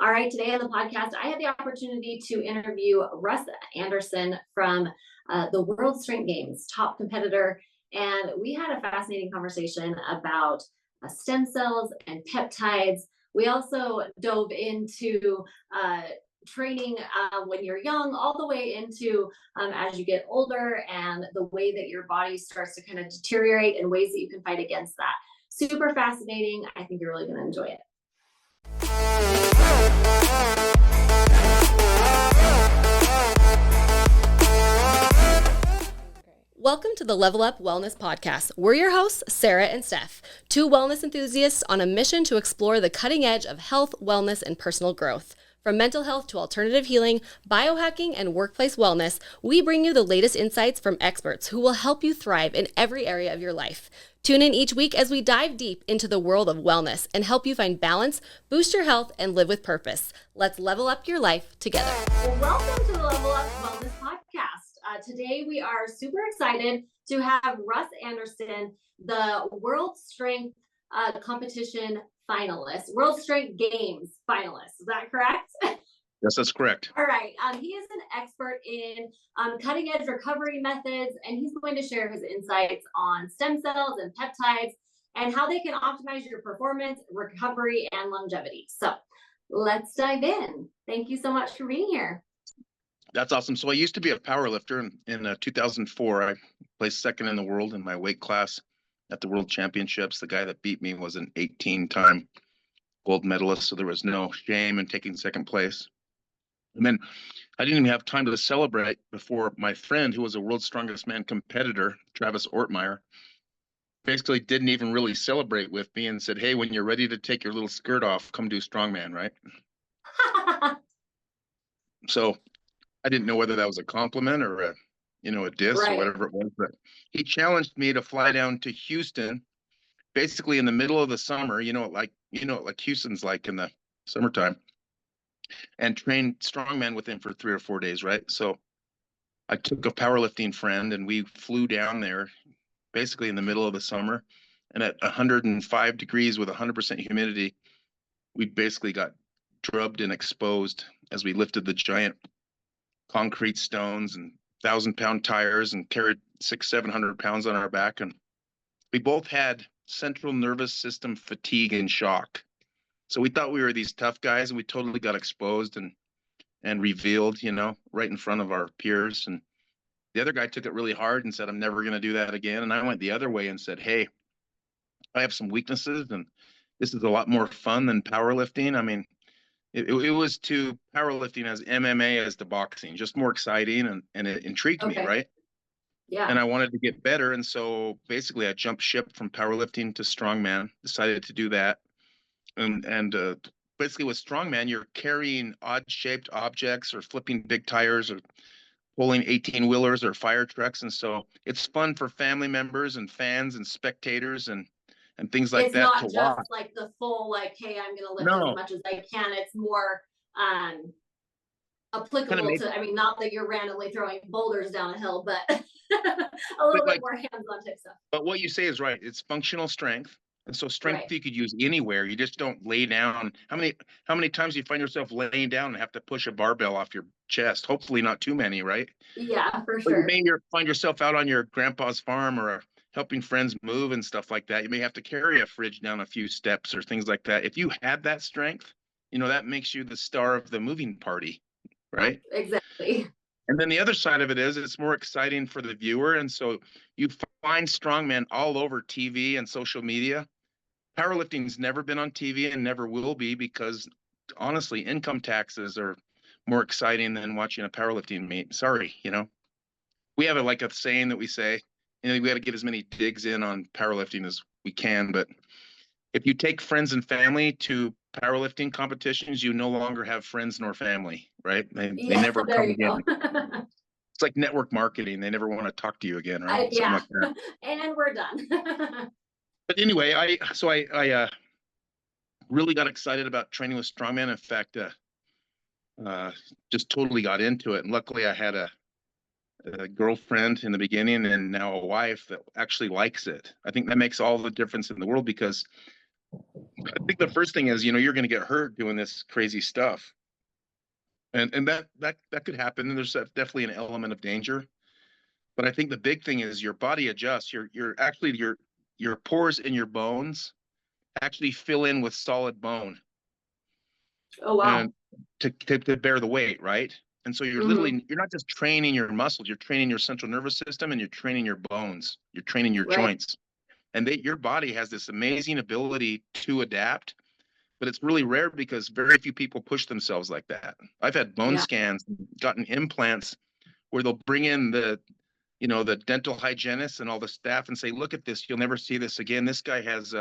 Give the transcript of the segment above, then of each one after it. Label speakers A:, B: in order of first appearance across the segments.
A: All right, today on the podcast, I had the opportunity to interview Russ Anderson from the World Strength Games, top competitor. And we had a fascinating conversation about stem cells and peptides. We also dove into training when you're young, all the way into as you get older, and the way that your body starts to kind of deteriorate and ways that you can fight against that. Super fascinating. I think you're really going to enjoy it. Welcome to the Level Up Wellness Podcast. We're your hosts, Sarah and Steph, two wellness enthusiasts on a mission to explore the cutting edge of health, wellness, and personal growth. From mental health to alternative healing, biohacking, and workplace wellness, we bring you the latest insights from experts who will help you thrive in every area of your life. Tune in each week as we dive deep into the world of wellness and help you find balance, boost your health, and live with purpose. Let's level up your life together. Well, welcome to the Level Up Wellness Podcast. Today we are super excited to have Russ Anderson, the World Strength Competition finalist, World Strength Games finalist. Is that correct?
B: Yes, that's correct.
A: All right. He is an expert in cutting edge recovery methods, and he's going to share his insights on stem cells and peptides and how they can optimize your performance, recovery, and longevity. So let's dive in. Thank you so much for being here.
B: That's awesome. So I used to be a power lifter. In 2004, I placed second in the world in my weight class at the World Championships. The guy that beat me was an 18-time gold medalist, so there was no shame in taking second place. And then I didn't even have time to celebrate before my friend, who was a world's strongest man competitor, Travis Ortmeyer, basically didn't even really celebrate with me and said, "Hey, when you're ready to take your little skirt off, come do strongman," right? So I didn't know whether that was a compliment or a diss or whatever it was, but he challenged me to fly down to Houston, basically in the middle of the summer, like Houston's like in the summertime, and train strongman with him for 3 or 4 days, right? So I took a powerlifting friend and we flew down there basically in the middle of the summer, and at 105 degrees with 100% humidity, we basically got drubbed and exposed as we lifted the giant concrete stones and 1,000-pound tires and carried 600-700 pounds on our back. And we both had central nervous system fatigue and shock. So we thought we were these tough guys, and we totally got exposed and revealed, right in front of our peers. And the other guy took it really hard and said, "I'm never going to do that again." And I went the other way and said, "Hey, I have some weaknesses, and this is a lot more fun than powerlifting." I mean, it was to powerlifting as MMA as to boxing, just more exciting, and it intrigued me, right?
A: Yeah.
B: And I wanted to get better. And so basically I jumped ship from powerlifting to strongman, decided to do that. And basically with strongman, you're carrying odd shaped objects or flipping big tires or pulling 18-wheelers or fire trucks. And so it's fun for family members and fans and spectators and things like that to watch. It's
A: not just like the full, hey, I'm going to lift as much as I can. It's more applicable to, not that you're randomly throwing boulders down a hill, but a little bit more hands-on type stuff.
B: But what you say is right. It's functional strength. And so strength you could use anywhere. You just don't lay down. How many times do you find yourself laying down and have to push a barbell off your chest? Hopefully not too many, right?
A: Yeah, for sure.
B: You may find yourself out on your grandpa's farm or helping friends move and stuff like that. You may have to carry a fridge down a few steps or things like that. If you had that strength, that makes you the star of the moving party, right?
A: Exactly.
B: And then the other side of it is it's more exciting for the viewer. And so you find strongmen all over TV and social media. Powerlifting's never been on TV and never will be, because honestly, income taxes are more exciting than watching a powerlifting meet. Sorry, we have a saying that we say, we got to get as many digs in on powerlifting as we can. But if you take friends and family to powerlifting competitions, you no longer have friends nor family, right? They never come again. It's like network marketing. They never want to talk to you again, right?
A: Like that. And we're done.
B: But anyway, I really got excited about training with strongman. In fact, just totally got into it. And luckily I had a girlfriend in the beginning and now a wife that actually likes it. I think that makes all the difference in the world, because I think the first thing is, you're going to get hurt doing this crazy stuff. And that could happen. And there's definitely an element of danger. But I think the big thing is your body adjusts. You're actually your pores in your bones actually fill in with solid bone
A: Oh, wow.
B: and to bear the weight, right? And so
A: Mm-hmm.
B: you're not just training your muscles, you're training your central nervous system and you're training your bones, you're training your
A: Right.
B: joints. And your body has this amazing ability to adapt, but it's really rare because very few people push themselves like that. I've had bone
A: Yeah.
B: scans, gotten implants where they'll bring in the dental hygienist and all the staff and say, look at this, you'll never see this again. This guy has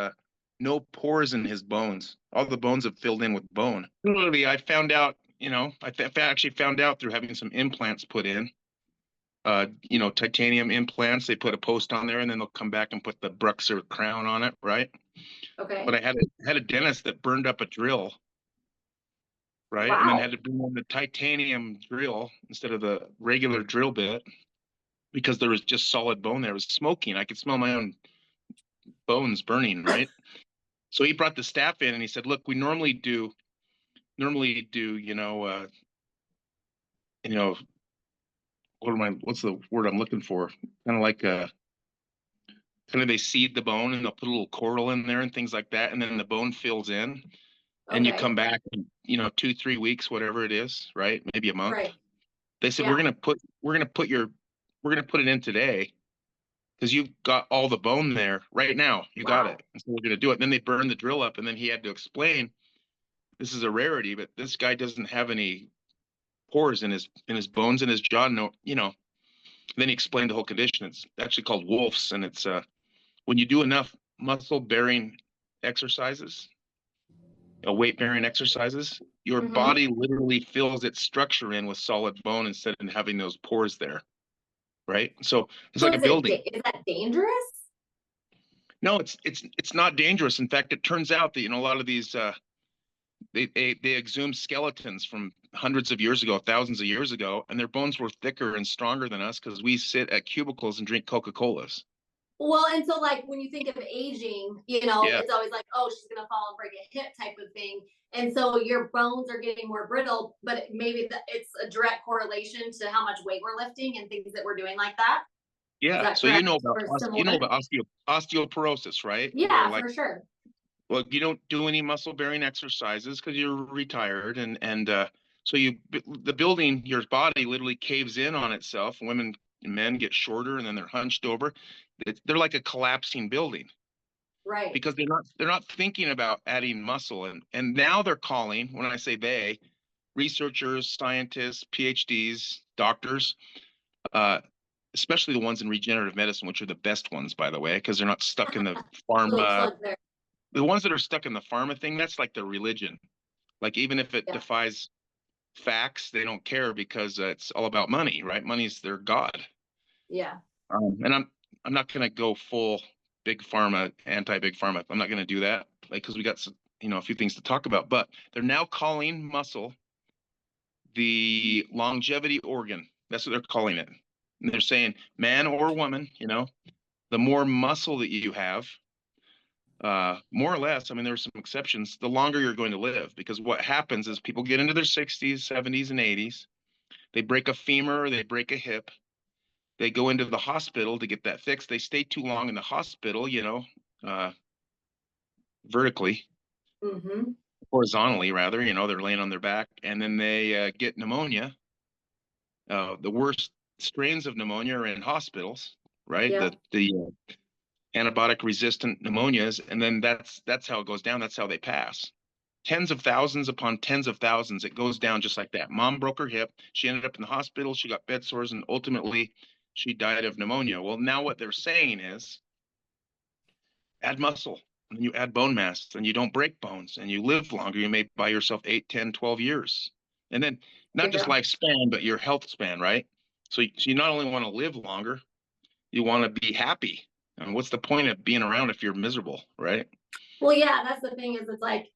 B: no pores in his bones. All the bones have filled in with bone. Literally, I found out, actually found out through having some implants put in, titanium implants. They put a post on there and then they'll come back and put the Bruxer crown on it, right? But
A: Okay.
B: I had a dentist that burned up a drill, right? And then
A: Wow.
B: had to bring in the titanium drill instead of the regular drill bit because there was just solid bone there. It was smoking. I could smell my own bones burning, right? So he brought the staff in and he said, look, we normally do, you know, what's the word I'm looking for? Kind of like kind of they seed the bone and they'll put a little coral in there and things like that. And then the bone fills in and you
A: Okay.
B: come back in, 2, 3 weeks, whatever it is, right? Maybe a month.
A: Right.
B: They said,
A: Yeah.
B: we're going to put it in today because you've got all the bone there right now. You got
A: Wow.
B: it. And so we're going to do it. And then they burned the drill up and then he had to explain this is a rarity, but this guy doesn't have any pores in his bones in his jaw. No, then he explained the whole condition. It's actually called Wolf's, and it's when you do enough muscle bearing exercises, weight bearing exercises, your
A: Mm-hmm.
B: body literally fills its structure in with solid bone instead of having those pores there, right? So it's
A: So
B: like a building.
A: is that dangerous?
B: No, it's not dangerous. In fact, it turns out that a lot of these they exhumed skeletons from hundreds of years ago, thousands of years ago, and their bones were thicker and stronger than us because we sit at cubicles and drink Coca-Colas.
A: Well, and so like when you think of aging,
B: Yeah,
A: it's always like, oh, she's gonna fall and break a hip type of thing. And so your bones are getting more brittle, but maybe it's a direct correlation to how much weight we're lifting and things that we're doing like that. Is
B: yeah.
A: that
B: So you
A: correct
B: know about
A: or similar?
B: osteoporosis, right? Where
A: Yeah,
B: like,
A: for sure.
B: well, you don't do any muscle bearing exercises because you're retired, and so the building, your body literally caves in on itself. Women and men get shorter, and then they're hunched over. They're like a collapsing building
A: Right.
B: because they're not thinking about adding muscle, and now they're calling, when I say they, researchers, scientists, PhDs, doctors, uh, especially the ones in regenerative medicine, which are the best ones, by the way, because they're not stuck in the
A: Little
B: pharma.
A: plug there.
B: The ones that are stuck in the pharma thing, that's like their religion. Like even if it
A: Yeah.
B: defies facts, they don't care because it's all about money, right? Money's their god.
A: Yeah.
B: And I'm not going to go full big pharma, anti big pharma. I'm not going to do that, like, because we got some, a few things to talk about. But they're now calling muscle the longevity organ. That's what they're calling it. And they're saying, man or woman, the more muscle that you have, more or less, I mean, there are some exceptions, the longer you're going to live. Because what happens is people get into their 60s, 70s, and 80s. They break a femur, or they break a hip. They go into the hospital to get that fixed. They stay too long in the hospital, uh, vertically,
A: Mm-hmm.
B: horizontally, rather, they're laying on their back. And then they get pneumonia. The worst strains of pneumonia are in hospitals, right? The,
A: Yep.
B: the antibiotic resistant pneumonias. And then that's how it goes down. That's how they pass. Tens of thousands upon tens of thousands. It goes down just like that. Mom broke her hip. She ended up in the hospital. She got bed sores, and ultimately she died of pneumonia. Well, now what they're saying is add muscle and you add bone mass and you don't break bones and you live longer. You may buy yourself 8, 10, 12 years. And then not just
A: Yeah.
B: lifespan, but your health span, right? So you not only want to live longer, you want to be happy. And what's the point of being around if you're miserable, right?
A: Well, yeah, that's the thing is it's like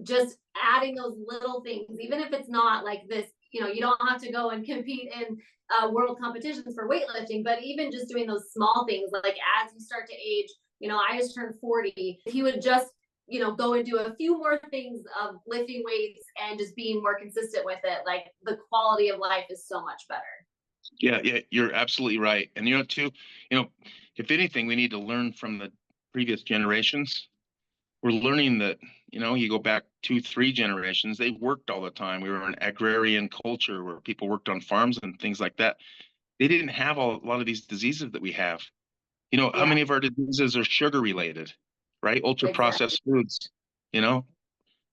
A: just adding those little things, even if it's not like this, you don't have to go and compete in world competitions for weightlifting, but even just doing those small things, like as you start to age, I just turned 40. If you would just, go and do a few more things of lifting weights and just being more consistent with it, like the quality of life is so much better.
B: Yeah, you're absolutely right. And too, if anything, we need to learn from the previous generations. We're learning that, you go back 2, 3 generations, they worked all the time. We were an agrarian culture where people worked on farms and things like that. They didn't have a lot of these diseases that we have. How many of our diseases are sugar related, right? Ultra processed foods.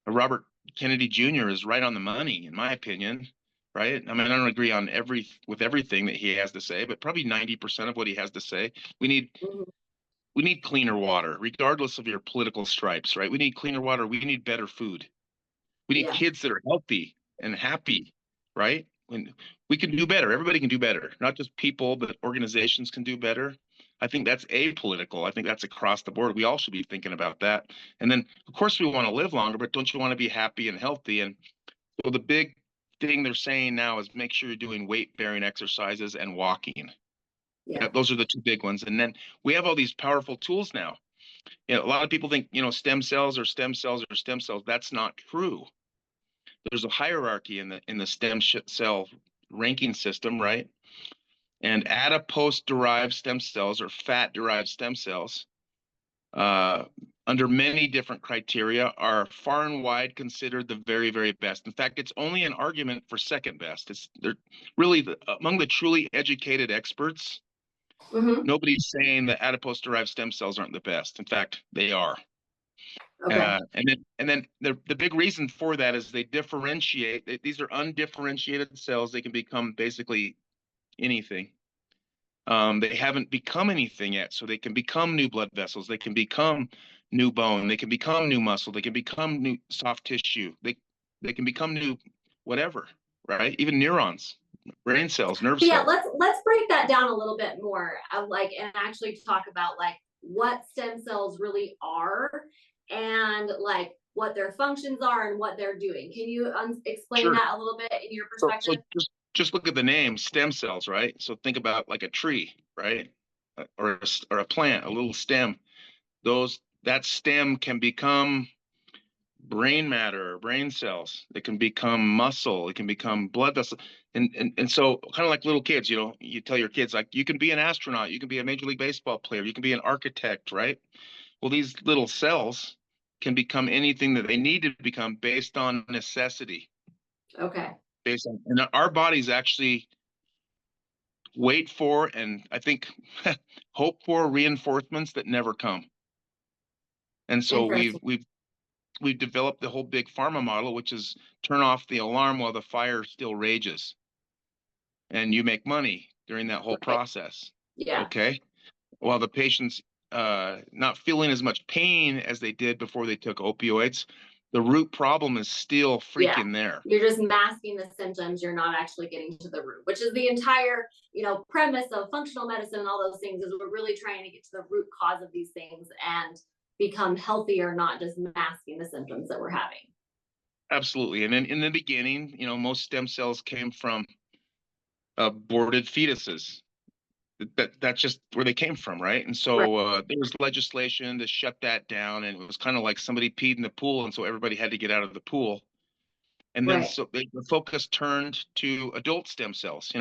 B: Robert Kennedy Jr. is right on the money, in my opinion, right? I mean, I don't agree on with everything that he has to say, but probably 90% of what he has to say. We need cleaner water, regardless of your political stripes, right? We need cleaner water. We need better food. We need kids that are healthy and happy, right? When we can do better. Everybody can do better, not just people, but organizations can do better. I think that's apolitical. I think that's across the board. We all should be thinking about that. And then, of course, we want to live longer, but don't you want to be happy and healthy? And so the big thing they're saying now is make sure you're doing weight-bearing exercises and walking. Yeah, those are the 2 big ones. And then we have all these powerful tools now. A lot of people think, stem cells or stem cells or stem cells. That's not true. There's a hierarchy in the stem cell ranking system, right? And adipose-derived stem cells or fat-derived stem cells, under many different criteria, are far and wide considered the very, very best. In fact, it's only an argument for second best. They're really among the truly educated experts. Nobody's saying that adipose-derived stem cells aren't the best. In fact, they are. Okay. And then the big reason for that is they differentiate. These are undifferentiated cells. They can become basically anything. They haven't become anything yet, so they can become new blood vessels. They can become new bone. They can become new muscle. They can become new soft tissue. They can become new whatever, right? Even neurons, brain cells, nerve cells.
A: Yeah, let's break that down a little bit more, and actually talk about what stem cells really are and what their functions are and what they're doing. Can you explain that a little bit in your perspective?
B: So just look at the name, stem cells, right? So think about like a tree, right? Or a plant, a little stem. That stem can become brain matter, brain cells. It can become muscle. It can become blood vessel. And so kind of like little kids, you tell your kids, like, you can be an astronaut, you can be a Major League Baseball player, you can be an architect, right? Well, these little cells can become anything that they need to become based on necessity.
A: Okay.
B: And our bodies actually wait for, and I think hope for, reinforcements that never come. And so we've developed the whole big pharma model, which is turn off the alarm while the fire still rages, and you make money during that whole process.
A: Yeah.
B: Okay. While the patient's not feeling as much pain as they did before they took opioids, the root problem is still freaking there.
A: You're just masking the symptoms. You're not actually getting to the root, which is the entire, premise of functional medicine and all those things, is we're really trying to get to the root cause of these things and become healthier, not just masking the symptoms that we're having.
B: Absolutely. And then in the beginning, most stem cells came from aborted fetuses. That's just where they came from, right? And so there was legislation to shut that down, and it was kind of like somebody peed in the pool, and so everybody had to get out of the pool. And then so the focus turned to adult stem cells.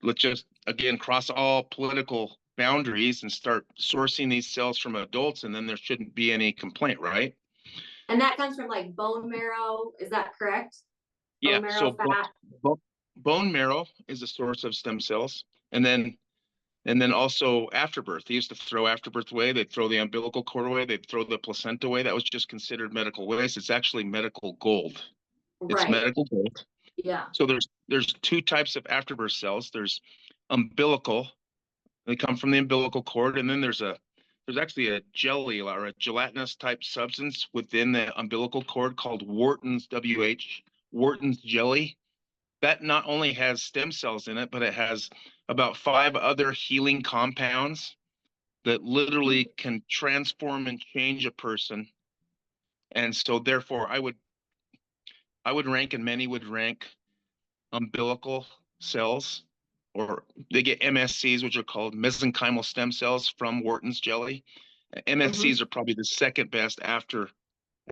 B: Let's just again cross all political boundaries and start sourcing these cells from adults, and then there shouldn't be any complaint, right?
A: And that comes from bone marrow, is that correct?
B: Bone marrow, fat. Bone marrow is a source of stem cells, and then also afterbirth. They used to throw afterbirth away. They'd throw the umbilical cord away. They'd throw the placenta away. That was just considered medical waste. It's actually medical gold. It's medical gold.
A: Yeah.
B: So there's 2 types of afterbirth cells. There's umbilical. They come from the umbilical cord, and then there's actually a jelly or a gelatinous type substance within the umbilical cord called Wharton's Wharton's jelly. That not only has stem cells in it, but it has about 5 other healing compounds that literally can transform and change a person. And so therefore I would rank, and many would rank, umbilical cells, or they get MSCs, which are called mesenchymal stem cells, from Wharton's jelly. MSCs are probably the second best after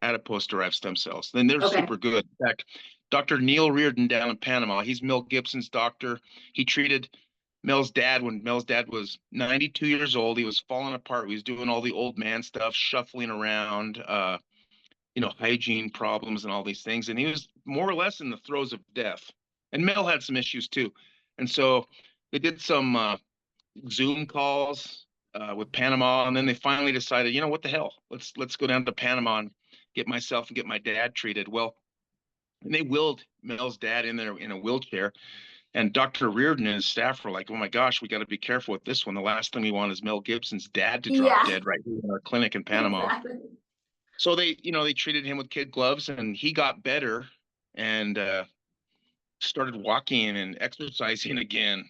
B: adipose-derived stem cells. Then they're super good. In fact, Dr. Neil Reardon down in Panama, he's Mel Gibson's doctor. He treated Mel's dad when Mel's dad was 92 years old. He was falling apart. He was doing all the old man stuff, shuffling around, hygiene problems and all these things. And he was more or less in the throes of death. And Mel had some issues too. And so they did some Zoom calls with Panama, and then they finally decided, what the hell? Let's go down to Panama and get myself and get my dad treated. Well, and they wheeled Mel's dad in there in a wheelchair, and Dr. Reardon and his staff were like, "Oh my gosh, we got to be careful with this one. The last thing we want is Mel Gibson's dad to drop dead right here in our clinic in Panama." Exactly. So they treated him with kid gloves, and he got better and started walking and exercising again.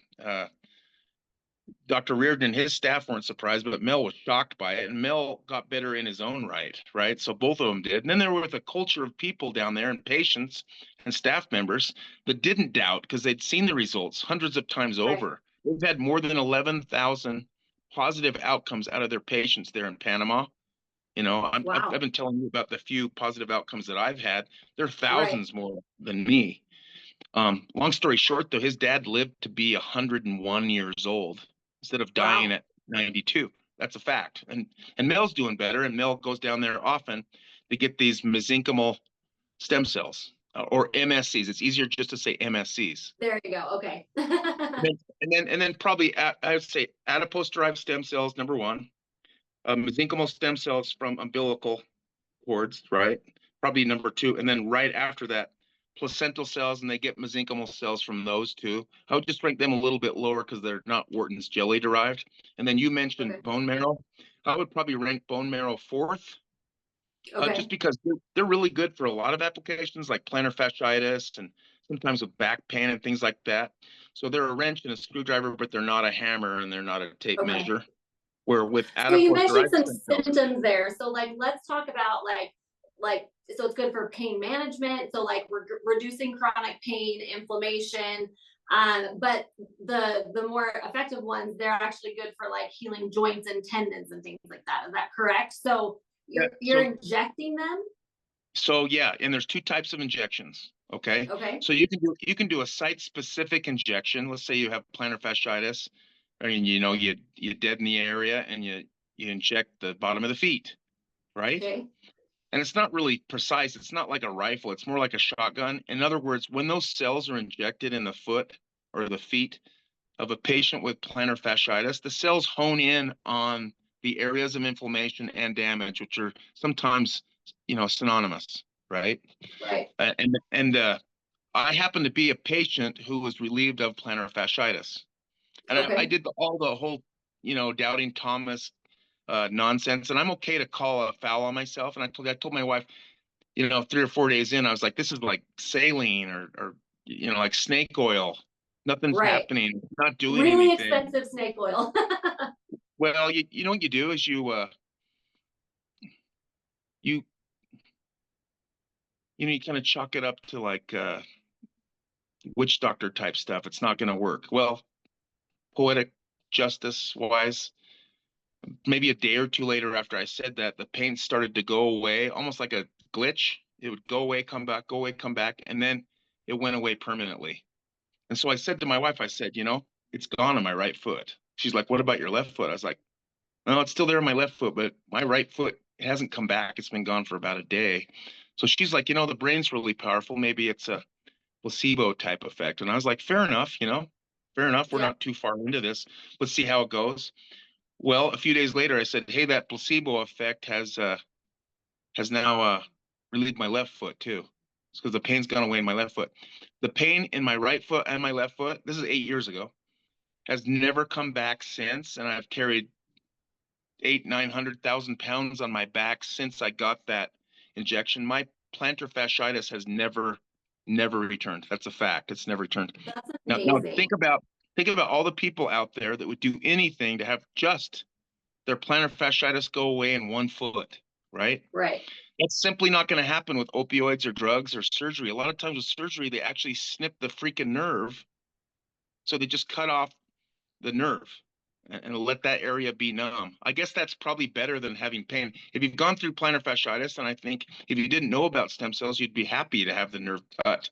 B: Dr. Reardon and his staff weren't surprised, but Mel was shocked by it, and Mel got better in his own right? So both of them did. And then there was a culture of people down there and patients and staff members that didn't doubt because they'd seen the results hundreds of times over. They've had more than 11,000 positive outcomes out of their patients there in Panama. I've been telling you about the few positive outcomes that I've had. There are thousands more than me. Long story short, though, his dad lived to be 101 years old instead of dying at 92. That's a fact. And Mel's doing better, and Mel goes down there often to get these mesenchymal stem cells or MSCs. It's easier just to say MSCs.
A: There you go. Okay.
B: and then probably I would say adipose-derived stem cells, number one. Mesenchymal stem cells from umbilical cords, right? Probably number two. And then right after that, placental cells, and they get mesenchymal cells from those two. I would just rank them a little bit lower because they're not Wharton's jelly derived. And then you mentioned bone marrow. I would probably rank bone marrow fourth, just because they're really good for a lot of applications like plantar fasciitis and sometimes with back pain and things like that. So they're a wrench and a screwdriver, but they're not a hammer and they're not a tape measure. Where with
A: so you mentioned some symptoms there. So let's talk about so it's good for pain management. So reducing chronic pain, inflammation. But the more effective ones, they're actually good for healing joints and tendons and things like that. Is that correct? So you're injecting them?
B: So yeah, and there's two types of injections. Okay. So you can do a site-specific injection. Let's say you have plantar fasciitis, and you deaden the area and you inject the bottom of the feet, right? Okay. And it's not really precise. It's not like a rifle. It's more like a shotgun. In other words, when those cells are injected in the foot or the feet of a patient with plantar fasciitis, the cells hone in on the areas of inflammation and damage, which are sometimes, synonymous, right? Right. And I happen to be a patient who was relieved of plantar fasciitis. And I did all the whole, doubting Thomas nonsense. And I'm okay to call a foul on myself. And I told my wife, 3 or 4 days in, I was like, this is like saline or like snake oil. Nothing's happening. Not doing
A: really
B: anything.
A: Really expensive snake oil.
B: Well, you know what you do is you kind of chalk it up to witch doctor type stuff. It's not going to work. Well, poetic justice wise, maybe a day or two later after I said that, the pain started to go away, almost like a glitch. It would go away, come back, go away, come back, and then it went away permanently. And so I said to my wife, I said, it's gone on my right foot. She's like, what about your left foot? I was like, no, it's still there on my left foot, but my right foot hasn't come back. It's been gone for about a day. So she's like, the brain's really powerful. Maybe it's a placebo type effect. And I was like, fair enough, fair enough. We're not too far into this. Let's see how it goes. Well, a few days later, I said, hey, that placebo effect has now relieved my left foot too. It's because the pain's gone away in my left foot. The pain in my right foot and my left foot, this is 8 years ago, has never come back since. And I've carried 900,000 pounds on my back since I got that injection. My plantar fasciitis has never returned. That's a fact. It's never returned.
A: That's amazing.
B: Now think about all the people out there that would do anything to have just their plantar fasciitis go away in one foot, right?
A: Right.
B: That's simply not going to happen with opioids or drugs or surgery. A lot of times with surgery, they actually snip the freaking nerve. So they just cut off the nerve. and let that area be numb. I guess that's probably better than having pain. If you've gone through plantar fasciitis, and I think if you didn't know about stem cells, you'd be happy to have the nerve cut.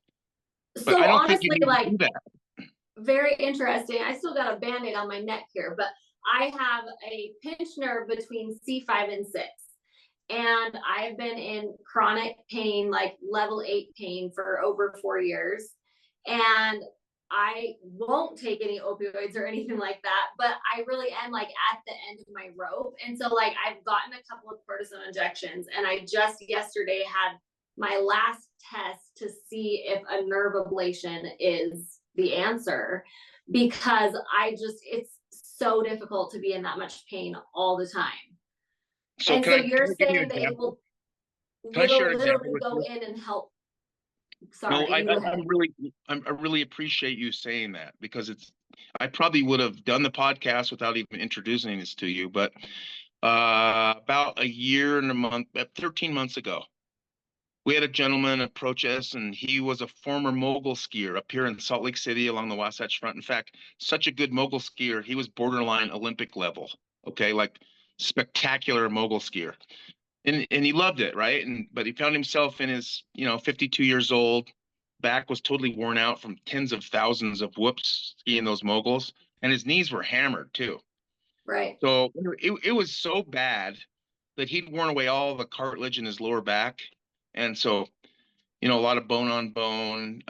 B: But
A: So
B: I don't think you
A: honestly,
B: need to
A: like,
B: do that.
A: very interesting. I still got a Band-Aid on my neck here, but I have a pinch nerve between C5 and 6. And I've been in chronic pain, like level 8 pain, for over 4 years. And I won't take any opioids or anything like that, but I really am like at the end of my rope. And so like I've gotten a couple of cortisone injections, and I just yesterday had my last test to see if a nerve ablation is the answer, because it's so difficult to be in that much pain all the time.
B: So
A: And
B: can
A: so
B: I
A: you're
B: give you
A: saying
B: an
A: that
B: example? Can I
A: it'll
B: share an example
A: literally
B: with
A: go
B: you?
A: in and help.
B: No,
A: Sorry, you go ahead.
B: I really appreciate you saying that, because I probably would have done the podcast without even introducing this to you, but about a year and a month, 13 months ago, we had a gentleman approach us, and he was a former mogul skier up here in Salt Lake City along the Wasatch Front. In fact, such a good mogul skier, he was borderline Olympic level. Okay, like spectacular mogul skier. And he loved it, right? But he found himself in his, 52 years old, back was totally worn out from tens of thousands of whoops skiing those moguls, and his knees were hammered too.
A: Right.
B: So it was so bad that he'd worn away all the cartilage in his lower back, and so a lot of bone on bone,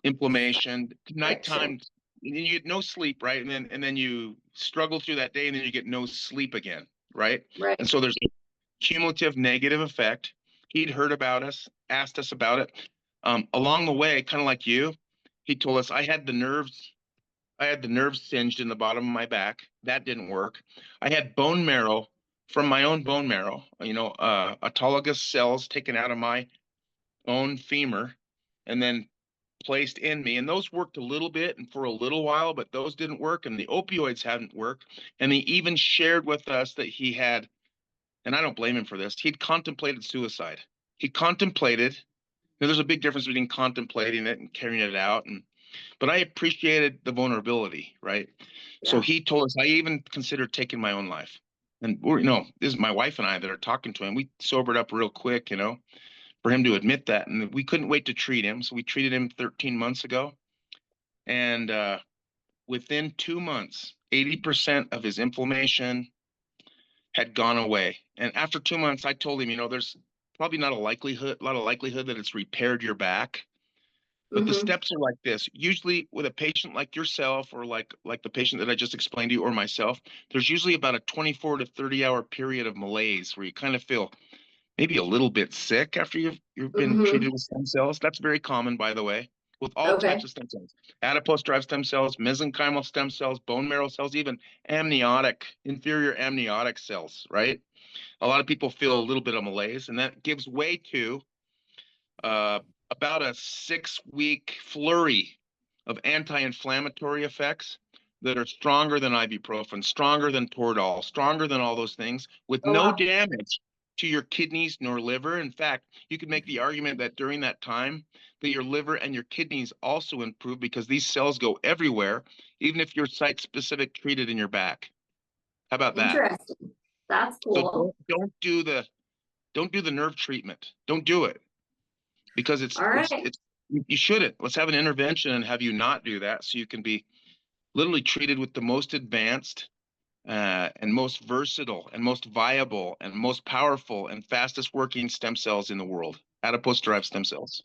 B: inflammation.
A: Friction.
B: Nighttime, you get no sleep, right? And then you struggle through that day, and then you get no sleep again, right?
A: Right.
B: And so there's cumulative negative effect. He'd heard about us, asked us about it. Along the way, kind of like you, he told us I had the nerves singed in the bottom of my back. That didn't work. I had bone marrow from my own bone marrow, autologous cells taken out of my own femur and then placed in me. And those worked a little bit and for a little while, but those didn't work. And the opioids hadn't worked. And he even shared with us that he had, and I don't blame him for this, he'd contemplated suicide. He contemplated, there's a big difference between contemplating it and carrying it out. But I appreciated the vulnerability, right? So
A: Yeah.
B: he told us, I even considered taking my own life. And this is my wife and I that are talking to him. We sobered up real quick, for him to admit that. And we couldn't wait to treat him. So we treated him 13 months ago. And within 2 months, 80% of his inflammation had gone away. And after 2 months, I told him, there's probably not a lot of likelihood that it's repaired your back. But the
A: Mm-hmm.
B: steps are like this. Usually with a patient like yourself, or like the patient that I just explained to you, or myself, there's usually about a 24 to 30-hour period of malaise where you kind of feel maybe a little bit sick after you've been
A: Mm-hmm.
B: treated with stem cells. That's very common, by the way, with all types
A: Okay.
B: of stem cells. Adipose-derived stem cells, mesenchymal stem cells, bone marrow cells, even inferior amniotic cells, right? A lot of people feel a little bit of malaise, and that gives way to uh, about a 6-week flurry of anti-inflammatory effects that are stronger than ibuprofen, stronger than Toradol, stronger than all those things, with
A: Oh
B: no
A: wow.
B: damage to your kidneys nor liver. In fact, you could make the argument that during that time that your liver and your kidneys also improve, because these cells go everywhere, even if you're site-specific treated in your back. How about that?
A: Interesting. That's
B: So
A: cool.
B: don't do the nerve treatment. Don't do it, because
A: All right.
B: it's you shouldn't. Let's have an intervention and have you not do that, so you can be literally treated with the most advanced and most versatile and most viable and most powerful and fastest working stem cells in the world, adipose-derived stem cells.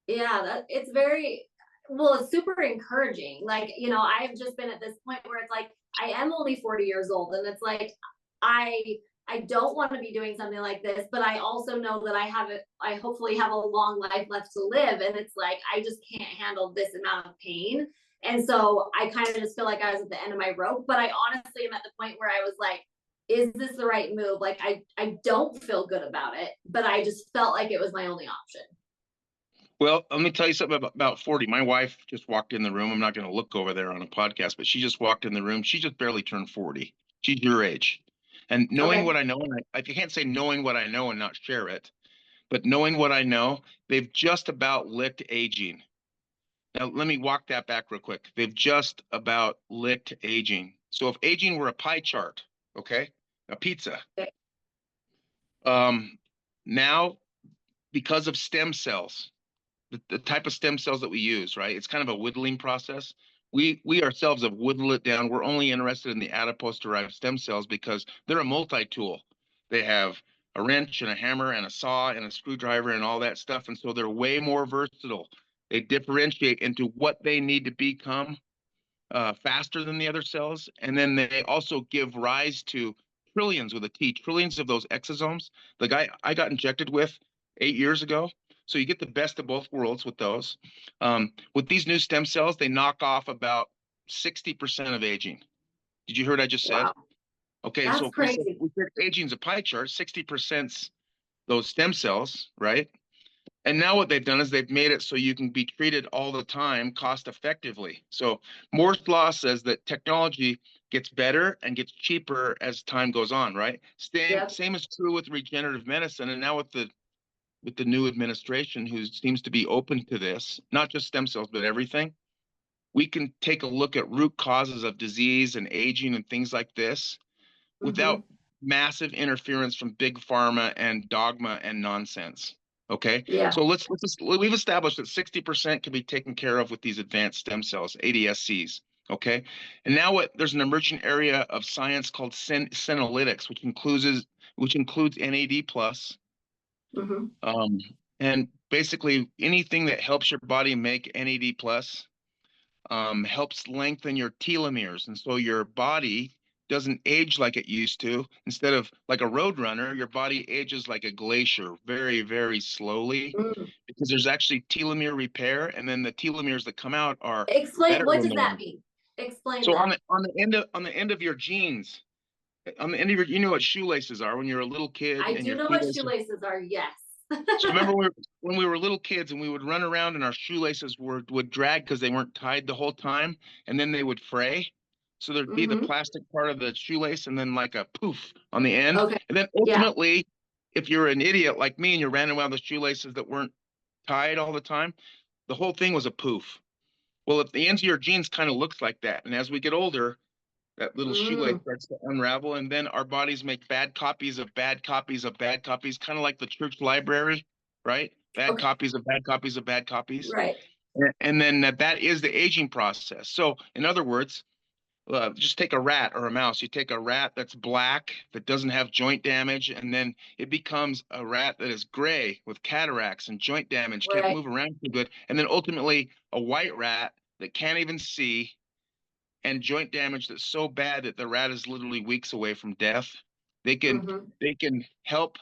A: Yeah, it's very well, it's super encouraging. Like, I've just been at this point where it's like I am only 40 years old, and it's like I I don't want to be doing something like this, but I also know that I hopefully have a long life left to live, and it's like I just can't handle this amount of pain. And so I kind of just feel like I was at the end of my rope, but I honestly am at the point where I was like, is this the right move? Like I don't feel good about it, but I just felt like it was my only option.
B: Well, let me tell you something about 40. My wife just walked in the room. I'm not going to look over there on a podcast, but she just walked in the room. She just barely turned 40. She's your age. And knowing
A: Okay.
B: what I know, and I can't say knowing what I know and not share it, but knowing what I know, they've just about licked aging. Now, let me walk that back real quick. They've just about licked aging. So if aging were a pie chart, okay, a pizza,
A: Okay.
B: now because of stem cells, the type of stem cells that we use, right? It's kind of a whittling process. We ourselves have whittled it down. We're only interested in the adipose-derived stem cells because they're a multi-tool. They have a wrench and a hammer and a saw and a screwdriver and all that stuff, and so they're way more versatile. They differentiate into what they need to become faster than the other cells. And then they also give rise to trillions with a T, trillions of those exosomes. The guy I got injected with 8 years ago. So you get the best of both worlds with those. With these new stem cells, they knock off about 60% of aging. Did you hear what I just said?
A: Wow.
B: Okay, so
A: That's
B: if we said,
A: crazy.
B: aging's a pie chart, 60%'s those stem cells, right? And now what they've done is they've made it so you can be treated all the time cost effectively. So Moore's law says that technology gets better and gets cheaper as time goes on, right?
A: Yep.
B: Same is true with regenerative medicine. And now with the new administration who seems to be open to this, not just stem cells, but everything, we can take a look at root causes of disease and aging and things like this
A: Mm-hmm.
B: without massive interference from big pharma and dogma and nonsense. Okay,
A: Yeah.
B: so we've established that 60% can be taken care of with these advanced stem cells, ADSCs. Okay, and now there's an emerging area of science called senolytics, which includes NAD plus,
A: Mm-hmm.
B: um, and basically anything that helps your body make NAD plus helps lengthen your telomeres. And so your body doesn't age like it used to. Instead of like a road runner, your body ages like a glacier, very, very slowly,
A: Mm.
B: because there's actually telomere repair. And then the telomeres that come out are
A: Explain,
B: better
A: what
B: than
A: does
B: the
A: that
B: ones.
A: mean? Explain
B: So
A: that.
B: on the end of your genes, on the end of your, you know what shoelaces are when you're a little kid
A: I
B: and
A: do
B: your
A: know what
B: shoelaces.
A: shoelaces are, yes.
B: So remember when we were little kids and we would run around and our shoelaces would drag because they weren't tied the whole time, and then they would fray. So there'd be the
A: Mm-hmm.
B: plastic part of the shoelace and then like a poof on the end.
A: Okay.
B: And then
A: Yeah.
B: ultimately, if you're an idiot like me and you ran around the shoelaces that weren't tied all the time, the whole thing was a poof. Well, if the ends of your jeans kind of looks like that, and as we get older, that little shoelace
A: Mm.
B: starts to unravel, and then our bodies make bad copies of bad copies of bad copies, kind of like the church library, right? Bad
A: Okay.
B: copies of bad copies of bad copies.
A: Right.
B: And then that is the aging process. So, in other words, just take a rat or a mouse. You take a rat that's black, that doesn't have joint damage, and then it becomes a rat that is gray with cataracts and joint damage, can't
A: Right.
B: move around too good. And then ultimately, a white rat that can't even see and joint damage that's so bad that the rat is literally weeks away from death. They can
A: Mm-hmm.
B: they can help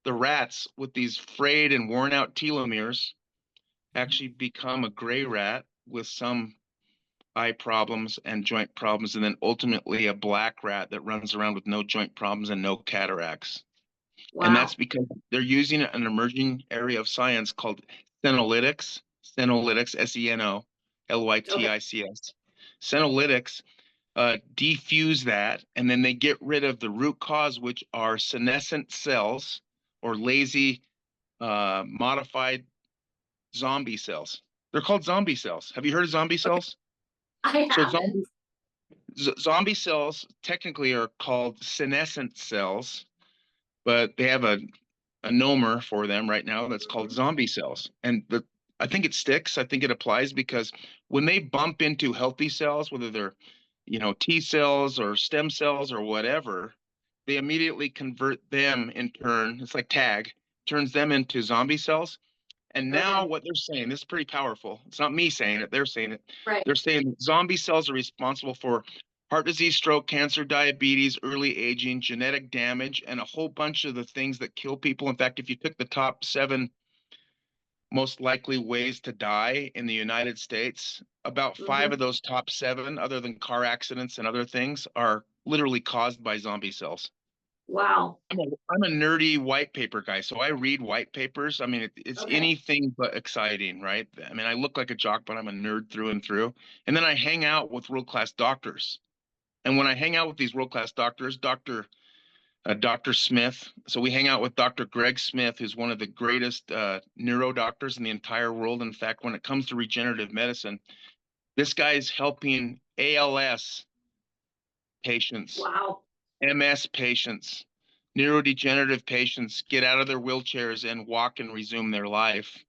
B: the rats with these frayed and worn out telomeres actually become a gray rat with some eye problems and joint problems, and then ultimately a black rat that runs around with no joint problems and no cataracts. And that's
A: Wow.
B: because they're using an emerging area of science called senolytics,
A: Okay.
B: Senolytics. Senolytics defuse that, and then they get rid of the root cause, which are senescent cells or lazy, modified zombie cells. They're called zombie cells. Have you heard of zombie
A: Okay.
B: cells?
A: I
B: So
A: haven't.
B: zombie cells technically are called senescent cells, but they have a nomer for them right now that's called
A: Mm-hmm.
B: zombie cells. And I think it sticks. I think it applies because when they bump into healthy cells, whether they're, T cells or stem cells or whatever, they immediately convert them in turn. It's like tag, turns them into zombie cells. And now
A: Okay.
B: what they're saying, this is pretty powerful. It's not me saying it, they're saying it.
A: Right.
B: They're saying zombie cells are responsible for heart disease, stroke, cancer, diabetes, early aging, genetic damage, and a whole bunch of the things that kill people. In fact, if you took the top 7 most likely ways to die in the United States, about 5
A: Mm-hmm.
B: of those top 7, other than car accidents and other things, are literally caused by zombie cells.
A: Wow.
B: I'm a nerdy white paper guy, so I read white papers. I mean, it's
A: Okay.
B: anything but exciting, right? I mean, I look like a jock, but I'm a nerd through and through. And then I hang out with world-class doctors. And when I hang out with these world-class doctors, Dr. Smith, so we hang out with Dr. Greg Smith, who's one of the greatest neuro doctors in the entire world. In fact, when it comes to regenerative medicine, this guy's helping ALS patients,
A: Wow.
B: MS patients, neurodegenerative patients get out of their wheelchairs and walk and resume their life.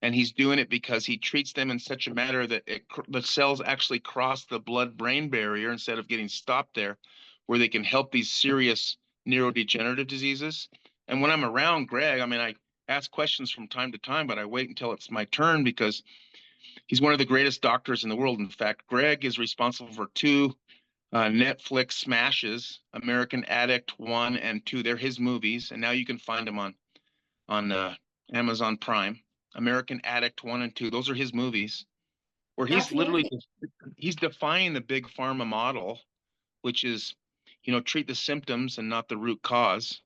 B: And he's doing it because he treats them in such a manner that the cells actually cross the blood-brain barrier instead of getting stopped there, where they can help these serious neurodegenerative diseases. And when I'm around Greg, I mean, I ask questions from time to time, but I wait until it's my turn because he's one of the greatest doctors in the world. In fact, Greg is responsible for two Netflix smashes, American Addict 1 and 2. They're his movies, and now you can find them on Amazon Prime. American Addict 1 and 2. Those are his movies, where
A: That's amazing.
B: he's defying the big pharma model, which is, treat the symptoms and not the root cause.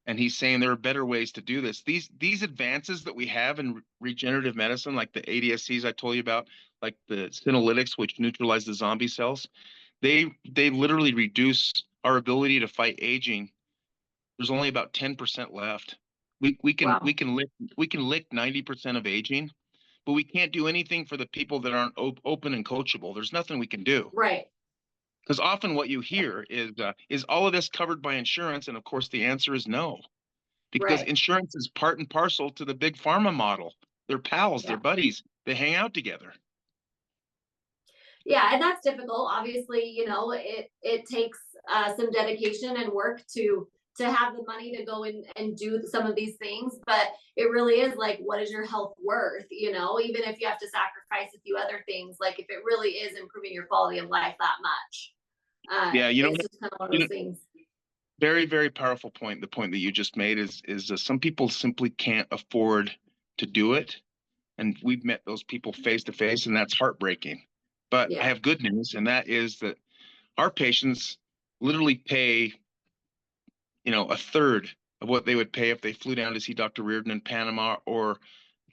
B: And he's saying there are better ways to do this. These advances that we have in regenerative medicine, like the ADSCs I told you about, like the senolytics, which neutralize the zombie cells, they literally reduce our ability to fight aging. There's only about 10% left. We can
A: Wow.
B: we can lick 90% of aging, but we can't do anything for the people that aren't open and coachable. There's nothing we can do.
A: Right.
B: Because often what you hear is all of this covered by insurance, and of course the answer is no, because
A: Right.
B: insurance is part and parcel to the big pharma model. They're pals,
A: Yeah.
B: they're buddies, they hang out together.
A: Yeah, and that's difficult. Obviously, it takes some dedication and work to have the money to go in and do some of these things, but it really is like, what is your health worth? Even if you have to sacrifice a few other things, like if it really is improving your quality of life that much,
B: Yeah,
A: it's just kind of one of those things.
B: Very, very powerful point. The point that you just made is some people simply can't afford to do it, and we've met those people face to face, and that's heartbreaking. But I
A: Yeah.
B: have good news, and that is that our patients literally pay, a third of what they would pay if they flew down to see Dr. Reardon in Panama or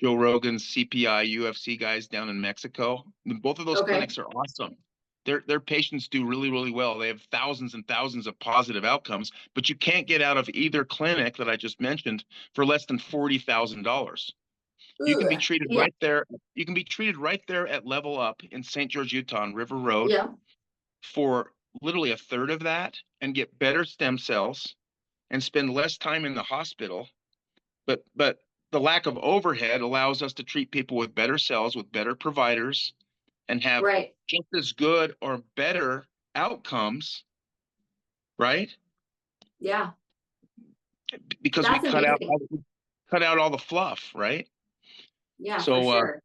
B: Joe Rogan's CPI UFC guys down in Mexico. Both of those
A: Okay.
B: clinics are awesome. Their patients do really, really well. They have thousands and thousands of positive outcomes, but you can't get out of either clinic that I just mentioned for less than $40,000. You can be treated
A: Yeah.
B: right there. You can be treated right there at Level Up in St. George, Utah on River Road
A: Yeah.
B: for literally a third of that and get better stem cells and spend less time in the hospital. But the lack of overhead allows us to treat people with better cells, with better providers, and have
A: Right.
B: just as good or better outcomes, right?
A: Yeah.
B: Because we
A: That's amazing.
B: cut out all the fluff, right?
A: Yeah, for
B: So
A: sure.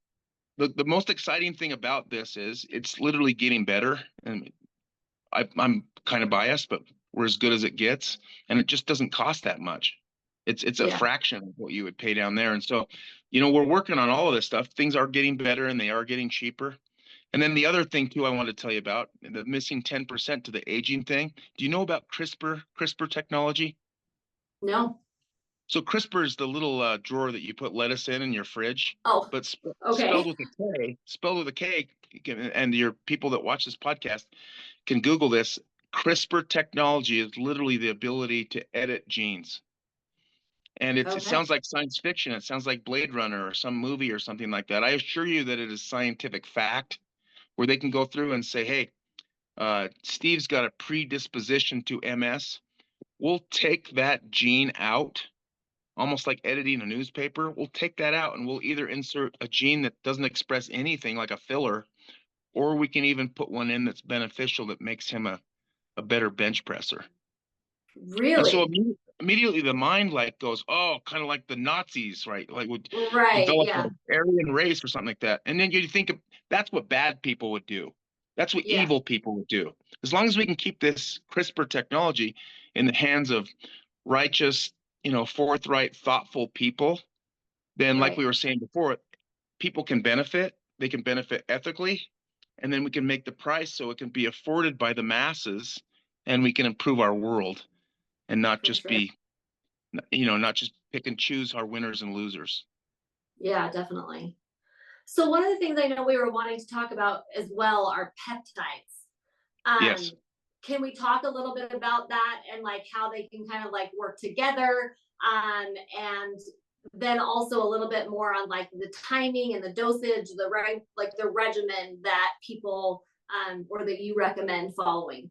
B: the most exciting thing about this is it's literally getting better. And I'm kind of biased, but we're as good as it gets, and it just doesn't cost that much. It's a
A: Yeah.
B: fraction of what you would pay down there. And so, we're working on all of this stuff. Things are getting better and they are getting cheaper. And then the other thing too, I wanted to tell you about the missing 10% to the aging thing. Do you know about CRISPR technology?
A: No.
B: So CRISPR is the little drawer that you put lettuce in your fridge,
A: Oh,
B: but
A: okay.
B: spelled with a K. And your people that watch this podcast can Google this. CRISPR technology is literally the ability to edit genes. And it
A: Okay.
B: sounds like science fiction. It sounds like Blade Runner or some movie or something like that. I assure you that it is scientific fact where they can go through and say, hey, Steve's got a predisposition to MS. We'll take that gene out, almost like editing a newspaper. We'll take that out and we'll either insert a gene that doesn't express anything like a filler, or we can even put one in that's beneficial that makes him a better bench presser. And so
A: Really?
B: immediately the mind goes, oh, kind of like the Nazis, right? Like would
A: Right.
B: develop
A: Yeah.
B: an Aryan race or something like that. And then you think that's what bad people would do. That's what
A: Yeah.
B: evil people would do. As long as we can keep this CRISPR technology in the hands of righteous, forthright, thoughtful people, then like we
A: Right.
B: were saying before, people can benefit. They can benefit ethically, and then we can make the price so it can be afforded by the masses, and we can improve our world and not
A: For
B: just
A: sure.
B: be, not just pick and choose our winners and losers.
A: Yeah, definitely. So one of the things I know we were wanting to talk about as well are peptides.
B: Yes.
A: Can we talk a little bit about that and like how they can kind of like work together? And then also a little bit more on like the timing and the dosage, the regimen that people or that you recommend following.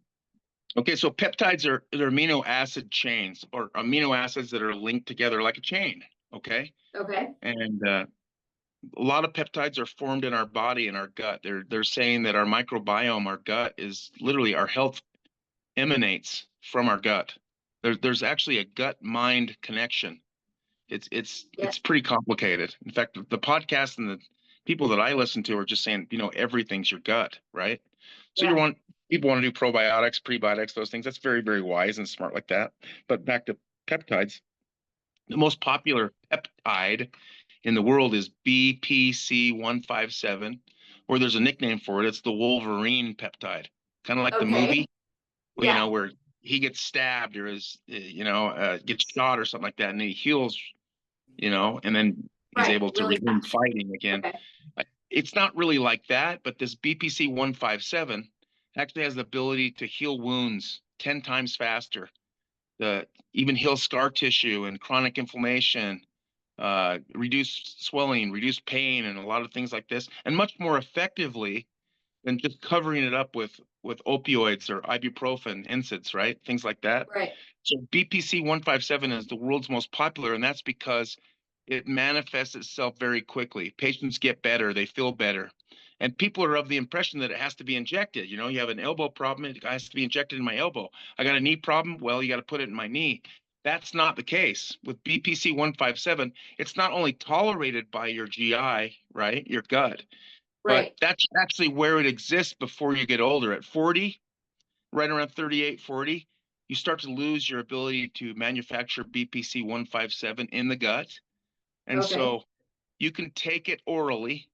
B: Okay, so peptides are they're amino acid chains or amino acids that are linked together like a chain. Okay,
A: Okay.
B: and a lot of peptides are formed in our body, in our gut. They're saying that our microbiome, our gut, is literally our health emanates from our gut. There's actually a gut mind connection.
A: Yeah.
B: It's pretty complicated. In fact, the podcast and the people that I listen to are just saying, everything's your gut, right? So
A: Yeah.
B: people want to do probiotics, prebiotics, those things. That's very, very wise and smart like that. But back to peptides, the most popular peptide in the world is BPC-157, or there's a nickname for it. It's the Wolverine peptide, kind of like the
A: Okay.
B: movie,
A: Yeah.
B: where he gets stabbed or gets shot or something like that, and he heals, and then he's
A: Right.
B: able to
A: Really
B: resume
A: fast.
B: fighting again.
A: Okay.
B: It's not really like that, but this BPC-157 actually has the ability to heal wounds 10 times faster, even heal scar tissue and chronic inflammation, reduce swelling, reduce pain, and a lot of things like this, and much more effectively than just covering it up with opioids or ibuprofen, NSAIDs, right? Things like that.
A: Right.
B: So BPC-157 is the world's most popular, and that's because it manifests itself very quickly. Patients get better, they feel better. And people are of the impression that it has to be injected. You have an elbow problem, it has to be injected in my elbow. I got a knee problem, well, you got to put it in my knee. That's not the case. With BPC-157, it's not only tolerated by your GI, right, your gut, but
A: Right.
B: that's actually where it exists before you get older. At 40, right around 38, 40, you start to lose your ability to manufacture BPC-157 in the gut. And
A: Okay.
B: so you can take it orally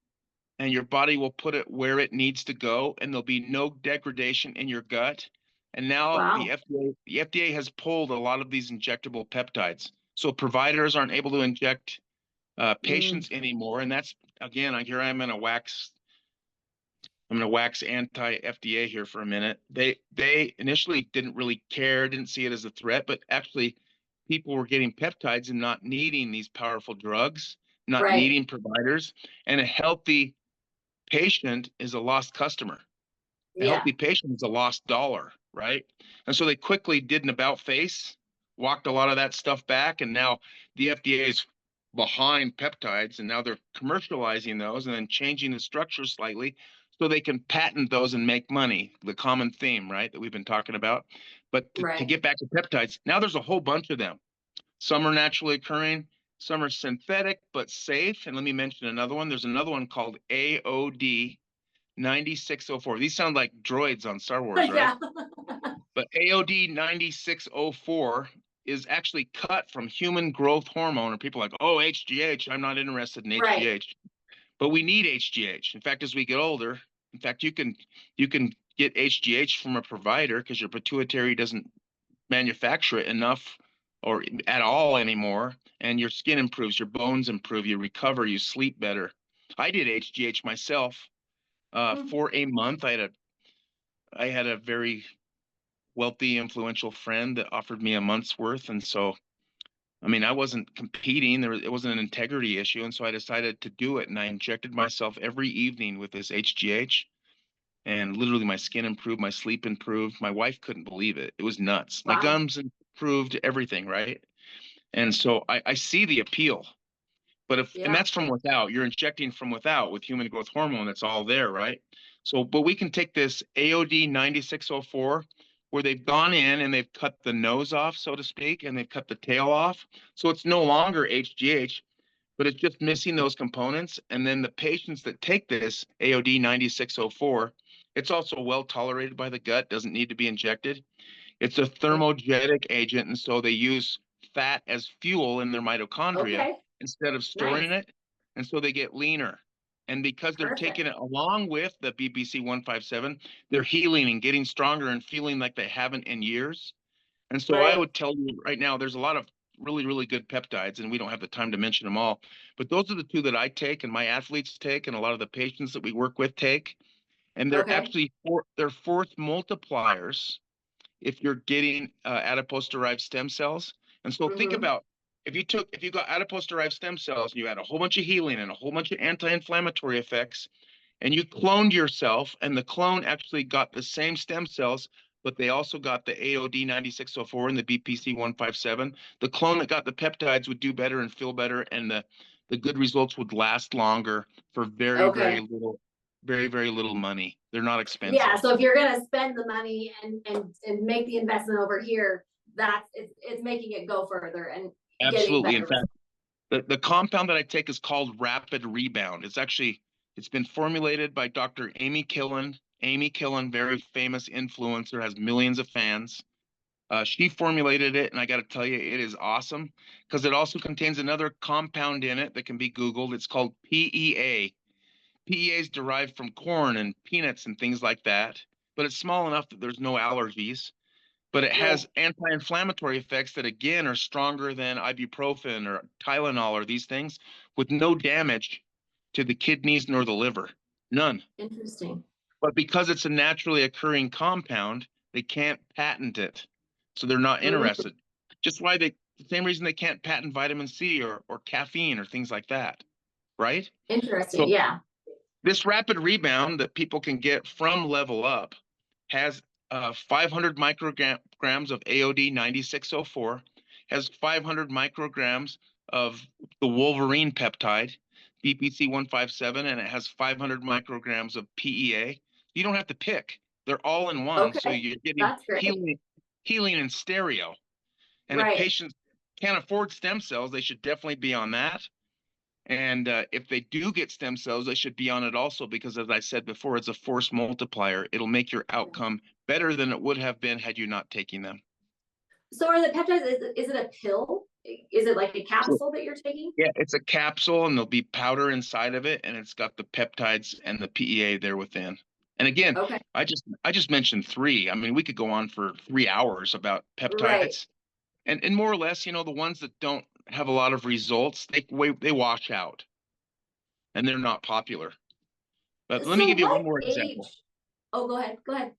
B: and your body will put it where it needs to go, and there'll be no degradation in your gut. And now
A: Wow.
B: the FDA has pulled a lot of these injectable peptides. So providers aren't able to inject
A: Mm.
B: patients anymore. And that's, again, here I am in a wax I'm going to wax anti-FDA here for a minute. They initially didn't really care, didn't see it as a threat, but actually people were getting peptides and not needing these powerful drugs, not
A: Right.
B: needing providers. And a healthy patient is a lost customer. A
A: Yeah.
B: healthy patient is a lost dollar, right? And so they quickly did an about face, walked a lot of that stuff back, and now the FDA is behind peptides, and now they're commercializing those and then changing the structure slightly so they can patent those and make money. The common theme, right, that we've been talking about. But to
A: Right.
B: get back to peptides, now there's a whole bunch of them. Some are naturally occurring, some are synthetic but safe. And let me mention another one. There's another one called AOD 9604. These sound like droids on Star Wars, right?
A: Yeah.
B: But AOD 9604 is actually cut from human growth hormone. Or people are like, oh, HGH, I'm not interested in
A: Right.
B: HGH. But we need HGH. In fact, as we get older, in fact, you can get HGH from a provider because your pituitary doesn't manufacture it enough or at all anymore. And your skin improves, your bones improve, you recover, you sleep better. I did HGH myself
A: Mm.
B: for a month. I had a very wealthy, influential friend that offered me a month's worth, and so I mean, I wasn't competing. It wasn't an integrity issue, and so I decided to do it. And I injected myself every evening with this HGH, and literally my skin improved, my sleep improved. My wife couldn't believe it. It was nuts. My
A: Wow.
B: gums improved, everything, right? And so I see the appeal. And
A: Yeah.
B: that's from without, you're injecting from without with human growth hormone, that's all there, right? So, but we can take this AOD 9604 where they've gone in and they've cut the nose off, so to speak, and they've cut the tail off. So it's no longer HGH, but it's just missing those components. And then the patients that take this AOD 9604, it's also well tolerated by the gut, doesn't need to be injected. It's a
A: Okay.
B: thermogenic agent, and so they use fat as fuel in their mitochondria
A: Okay.
B: instead of
A: Nice.
B: storing it, and so they get leaner. And because they're taking
A: Perfect.
B: it along with the BPC-157, they're healing and getting stronger and feeling like they haven't in years. And so I
A: Right.
B: would tell you right now, there's a lot of really, really good peptides, and we don't have the time to mention them all. But those are the two that I take, and my athletes take, and a lot of the patients that we work with take. And they're
A: Okay.
B: actually they're force multipliers if you're getting adipose-derived stem cells. And so think
A: Mm-hmm.
B: about if you got adipose-derived stem cells and you had a whole bunch of healing and a whole bunch of anti-inflammatory effects, and you cloned yourself, and the clone actually got the same stem cells, but they also got the AOD9604 and the BPC157. The clone that got the peptides would do better and feel better, and the good results would last longer for very,
A: Okay.
B: very little money. They're not expensive.
A: Yeah. So if you're going to spend the money and make the investment over here, it's making it go further and
B: Absolutely.
A: getting better.
B: In fact, the compound that I take is called Rapid Rebound. It's been formulated by Dr. Amy Killen. Amy Killen, very famous influencer, has millions of fans. She formulated it, and I got to tell you, it is awesome because it also contains another compound in it that can be Googled. It's called PEA. PEA is derived from corn and peanuts and things like that, but it's small enough that there's no allergies. But it has anti-inflammatory effects that, again, are stronger than ibuprofen or Tylenol or these things, with no damage to the kidneys nor the liver. None.
A: Interesting.
B: But because it's a naturally occurring compound, they can't patent it. So they're not interested. Just why the same reason they can't patent vitamin C or caffeine or things like that. Right?
A: Interesting.
B: So
A: yeah.
B: This rapid rebound that people can get from Level Up has 500 micrograms of AOD 9604, has 500 micrograms of the Wolverine peptide, BPC 157, and it has 500 micrograms of PEA. You don't have to pick. They're all in one.
A: Okay.
B: So you're getting healing in stereo. And if patients can't afford stem cells, they should definitely be on that. And if they do get stem cells, they should be on it also because, as I said before, it's a force multiplier. It'll make your outcome better than it would have been had you not taken them.
A: So are the peptides, is it a pill? Is it like a capsule that you're taking?
B: Yeah, it's a capsule, and there'll be powder inside of it, and it's got the peptides and the PEA there within. And again, I just mentioned 3. I mean, we could go on for 3 hours about peptides. And more or less, the ones that don't have a lot of results, they wash out, and they're not popular. But let me give you one more example.
A: Oh, go ahead.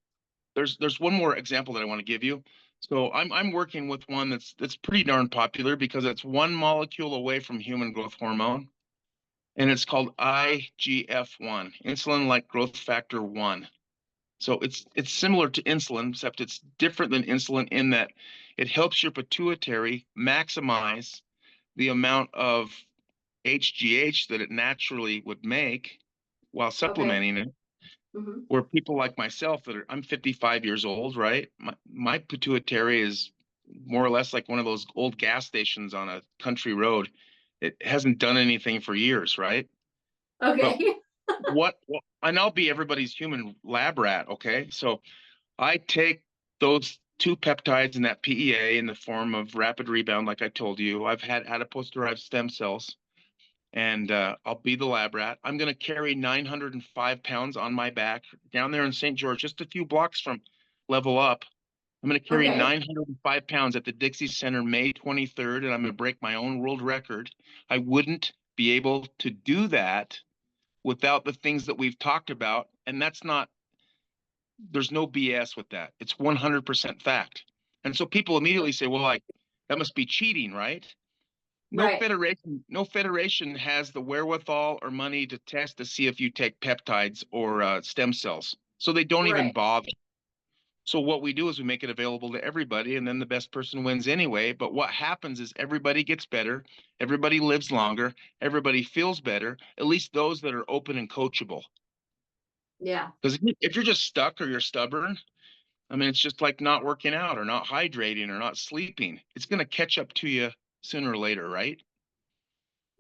B: There's one more example that I want to give you. So I'm working with one that's pretty darn popular because it's one molecule away from human growth hormone, and it's called IGF-1, insulin-like growth factor 1. So it's similar to insulin, except it's different than insulin in that it helps your pituitary maximize the amount of HGH that it naturally would make while supplementing it. Where people like myself I'm 55 years old, right? My pituitary is more or less like one of those old gas stations on a country road. It hasn't done anything for years, right?
A: Okay.
B: But and I'll be everybody's human lab rat, okay? So I take those 2 peptides and that PEA in the form of rapid rebound, like I told you. I've had adipose-derived stem cells, and I'll be the lab rat. I'm going to carry 905 pounds on my back down there in St. George, just a few blocks from Level Up. I'm going to carry 905 pounds at the Dixie Center May 23rd, and I'm going to break my own world record. I wouldn't be able to do that without the things that we've talked about, and there's no BS with that. It's 100% fact. And so people immediately say, well, that must be cheating, right? No federation has the wherewithal or money to test to see if you take peptides or stem cells. So they don't even bother. So what we do is we make it available to everybody, and then the best person wins anyway. But what happens is everybody gets better, everybody lives longer, everybody feels better, at least those that are open and coachable.
A: Yeah.
B: Because if you're just stuck or you're stubborn, I mean, it's just like not working out or not hydrating or not sleeping. It's going to catch up to you sooner or later, right?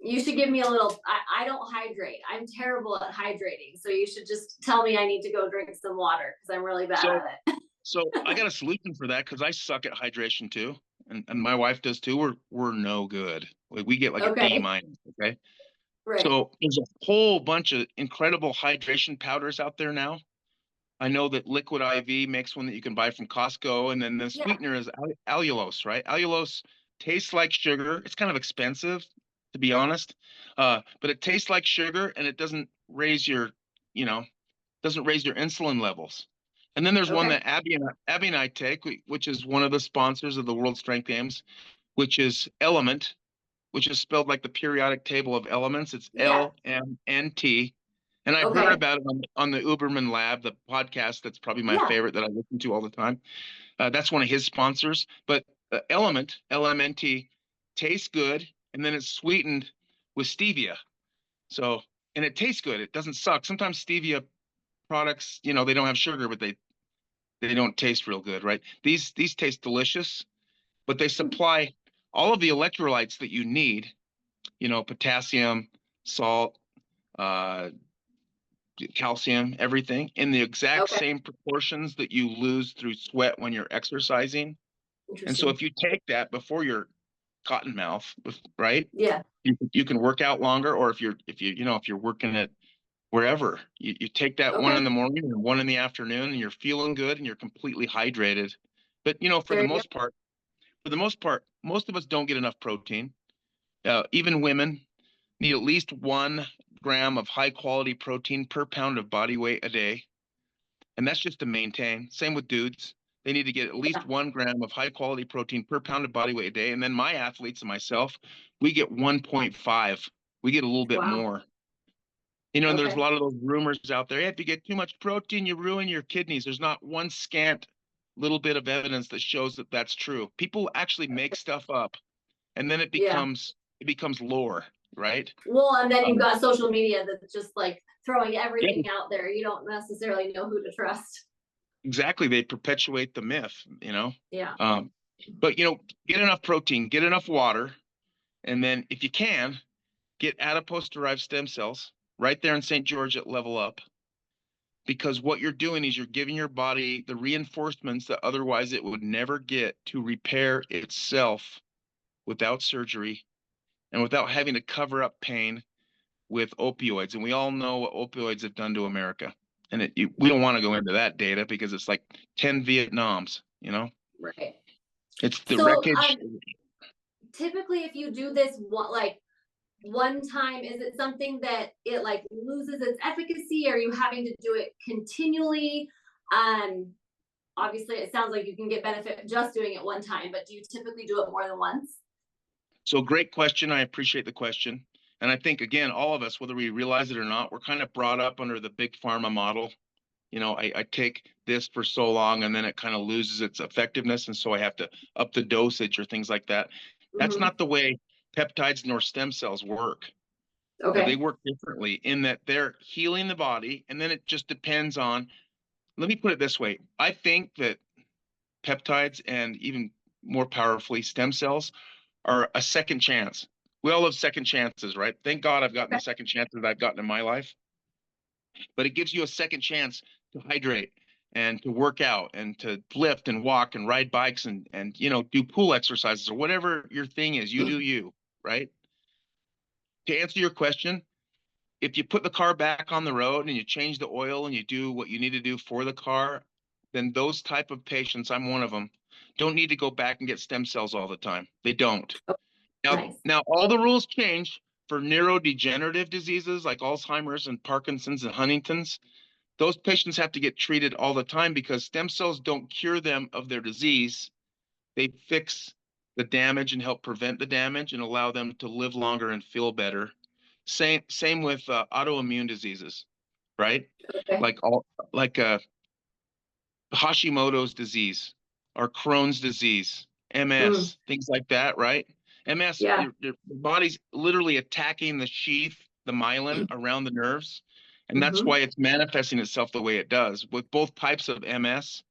A: You should give me a little, I don't hydrate. I'm terrible at hydrating. So you should just tell me I need to go drink some water because I'm really bad at it.
B: So I got a solution for that because I suck at hydration too. And my wife does too. We're no good. We get like a D-. Okay. So there's a whole bunch of incredible hydration powders out there now. I know that Liquid IV makes one that you can buy from Costco. And then the sweetener is allulose, right? Allulose tastes like sugar. It's kind of expensive, to be honest. But it tastes like sugar, and it doesn't raise your insulin levels. And then there's one that Abby and I take, which is one of the sponsors of the World Strength Games, which is Element, which is spelled like the periodic table of elements. It's LMNT. And I heard
A: Okay.
B: about it on the Uberman Lab, the podcast that's probably my
A: Yeah.
B: favorite that I listen to all the time. That's one of his sponsors. But Element, LMNT, tastes good, and then it's sweetened with stevia. So, and it tastes good. It doesn't suck. Sometimes stevia products, they don't have sugar, but they don't taste real good, right? These taste delicious, but they supply all of the electrolytes that you need, potassium, salt, uh, calcium, everything in the exact
A: Okay.
B: same proportions that you lose through sweat when you're exercising. And so
A: Interesting.
B: if you take that before your cottonmouth, right,
A: Yeah.
B: you can work out longer. Or if you're working at wherever, you take that one
A: Okay.
B: in the morning and one in the afternoon, and you're feeling good and you're completely hydrated. But
A: There you go.
B: for the most part, most of us don't get enough protein. Even women need at least 1 gram of high quality protein per pound of body weight a day. And that's just to maintain. Same with dudes. They need to get at
A: Yeah.
B: least 1 gram of high quality protein per pound of body weight a day. And then my athletes and myself, we get 1.5. We get a little bit
A: Wow.
B: more. And there's a
A: Okay.
B: lot of those rumors out there. Hey, if you get too much protein, you ruin your kidneys. There's not one scant little bit of evidence that shows that that's true. People actually make stuff up, and then it
A: Yeah.
B: becomes lore, right?
A: Well, and then you've
B: Um,
A: got social media that's just like throwing
B: yeah,
A: everything out there. You don't necessarily know who to trust.
B: exactly. They perpetuate the myth.
A: Yeah.
B: Um, but get enough protein, get enough water, and then if you can, get adipose-derived stem cells right there in St. George at Level Up. Because what you're doing is you're giving your body the reinforcements that otherwise it would never get to repair itself without surgery and without having to cover up pain with opioids. And we all know what opioids have done to America. And we don't want to go into that data because it's like 10 Vietnams.
A: Right.
B: It's the
A: So,
B: wreckage.
A: typically if you do this one time, is it something that it like loses its efficacy? Are you having to do it continually? Obviously it sounds like you can get benefit just doing it one time, but do you typically do it more than once?
B: So great question. I appreciate the question. And I think, again, all of us, whether we realize it or not, we're kind of brought up under the big pharma model. I take this for so long and then it kind of loses its effectiveness. And so I have to up the dosage or things like that. That's
A: Mm-hmm.
B: not the way peptides nor stem cells work. They
A: Okay.
B: work differently in that they're healing the body. And then it just depends on, let me put it this way. I think that peptides and even more powerfully stem cells are a second chance. We all have second chances, right? Thank God I've gotten
A: Okay.
B: the second chances I've gotten in my life. But it gives you a second chance to hydrate and to work out and to lift and walk and ride bikes and do pool exercises or whatever your thing is. You do you, right? To answer your question, if you put the car back on the road and you change the oil and you do what you need to do for the car, then those type of patients, I'm one of them, don't need to go back and get stem cells all the time. They don't.
A: Oh,
B: Now,
A: nice.
B: now all the rules change for neurodegenerative diseases like Alzheimer's and Parkinson's and Huntington's. Those patients have to get treated all the time because stem cells don't cure them of their disease. They fix the damage and help prevent the damage and allow them to live longer and feel better. Same with autoimmune diseases, right?
A: Okay.
B: Like Hashimoto's disease or Crohn's disease,
A: Mm.
B: MS, things like that, right? MS,
A: Yeah.
B: your body's literally attacking the sheath, the myelin around the nerves. And that's
A: Mm-hmm.
B: why it's manifesting itself the way it does. With both types of MS,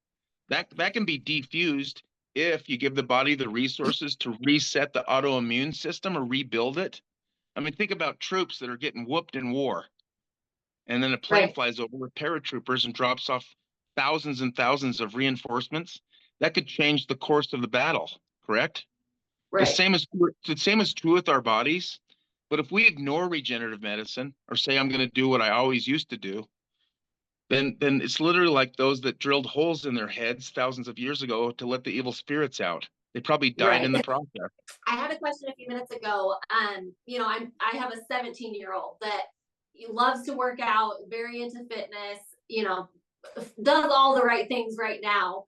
B: that can be defused if you give the body the resources to reset the autoimmune system or rebuild it. I mean, think about troops that are getting whooped in war. And then a plane
A: Right.
B: flies over with paratroopers and drops off thousands and thousands of reinforcements. That could change the course of the battle, correct?
A: Right.
B: The same is true with our bodies. But if we ignore regenerative medicine or say I'm going to do what I always used to do, then it's literally like those that drilled holes in their heads thousands of years ago to let the evil spirits out. They probably died in
A: Right.
B: the process.
A: I had a question a few minutes ago. I have a 17-year-old that loves to work out, very into fitness, does all the right things right now.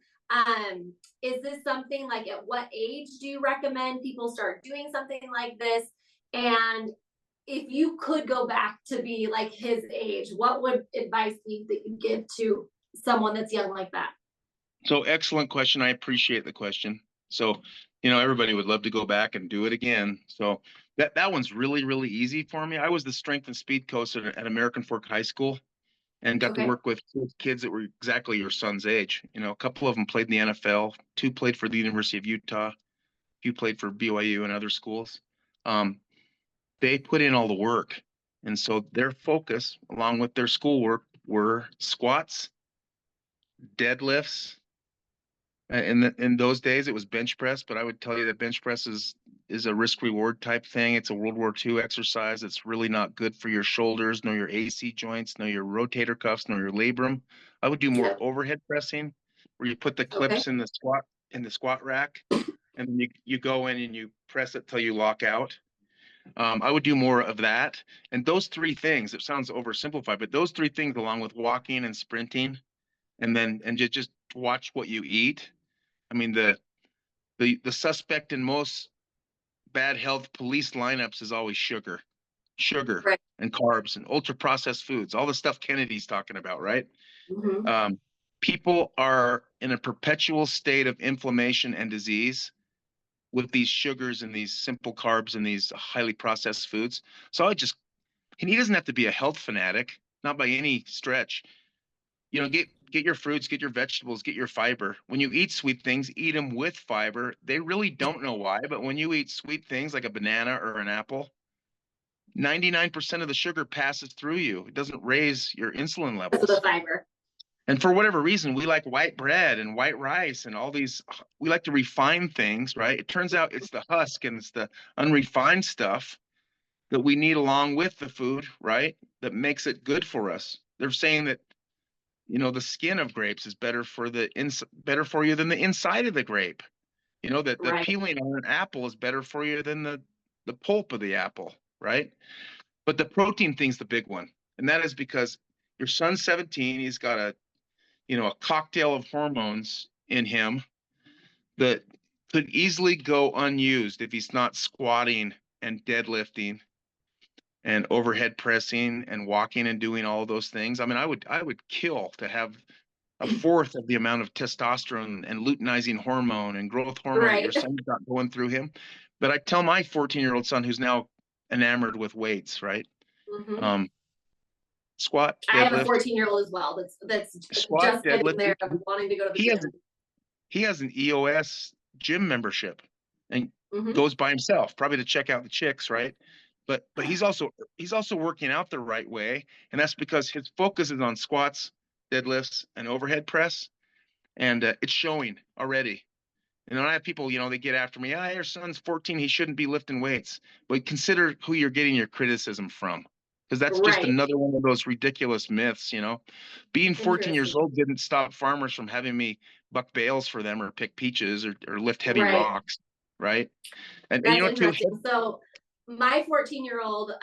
A: Is this something like, at what age do you recommend people start doing something like this? And if you could go back to be like his age, what would advice be that you give to someone that's young like that?
B: So excellent question. I appreciate the question. So, everybody would love to go back and do it again. So that one's really, really easy for me. I was the strength and speed coach at American Fork High School and got to
A: Okay.
B: work with kids that were exactly your son's age. A couple of them played in the NFL, two played for the University of Utah, a few played for BYU and other schools. They put in all the work. And so their focus, along with their schoolwork, were squats, deadlifts. In those days, it was bench press, but I would tell you that bench press is a risk reward type thing. It's a World War II exercise. It's really not good for your shoulders, nor your AC joints, nor your rotator cuffs, nor your labrum. I would do more
A: Yep.
B: overhead pressing, where you put the
A: Okay.
B: clips in the squat rack, and then you go in and you press it till you lock out. I would do more of that. And those three things, it sounds oversimplified, but those three things, along with walking and sprinting, and just watch what you eat. I mean, the suspect in most bad health police lineups is always sugar
A: Right.
B: and carbs and ultra processed foods, all the stuff Kennedy's talking about, right?
A: Mm-hmm.
B: People are in a perpetual state of inflammation and disease with these sugars and these simple carbs and these highly processed foods. So and he doesn't have to be a health fanatic, not by any stretch. Get your fruits, get your vegetables, get your fiber. When you eat sweet things, eat them with fiber. They really don't know why, but when you eat sweet things like a banana or an apple, 99% of the sugar passes through you. It doesn't raise your insulin
A: Because of the
B: levels.
A: fiber.
B: And for whatever reason, we like white bread and white rice and all these, we like to refine things, right? It turns out it's the husk and it's the unrefined stuff that we need along with the food, right? That makes it good for us. They're saying that the skin of grapes is better for you than the inside of the grape. That the
A: Right.
B: peeling on an apple is better for you than the pulp of the apple, right? But the protein thing's the big one, and that is because your son's 17. He's got a cocktail of hormones in him that could easily go unused if he's not squatting and deadlifting and overhead pressing and walking and doing all those things. I mean, I would kill to have a fourth of the amount of testosterone and luteinizing hormone and growth hormone that your
A: Right.
B: son's got going through him. But I tell my 14-year-old son, who's now enamored with weights, right?
A: Mm-hmm.
B: Squat,
A: I have a
B: deadlift,
A: 14-year-old as well. That's
B: squat,
A: just getting
B: deadlift.
A: there, wanting to go to the
B: He has
A: gym.
B: he has an EOS gym membership and
A: Mm-hmm.
B: goes by himself, probably to check out the chicks, right? But he's also working out the right way, and that's because his focus is on squats, deadlifts, and overhead press, and it's showing already. And when I have people, they get after me. Your son's 14. He shouldn't be lifting weights. But consider who you're getting your criticism from, because that's just
A: Right.
B: another one of those ridiculous myths. Being 14 years
A: Interesting.
B: old didn't stop farmers from having me buck bales for them or pick peaches or lift heavy
A: Right.
B: rocks, right? And
A: That's
B: too.
A: interesting. So my 14-year-old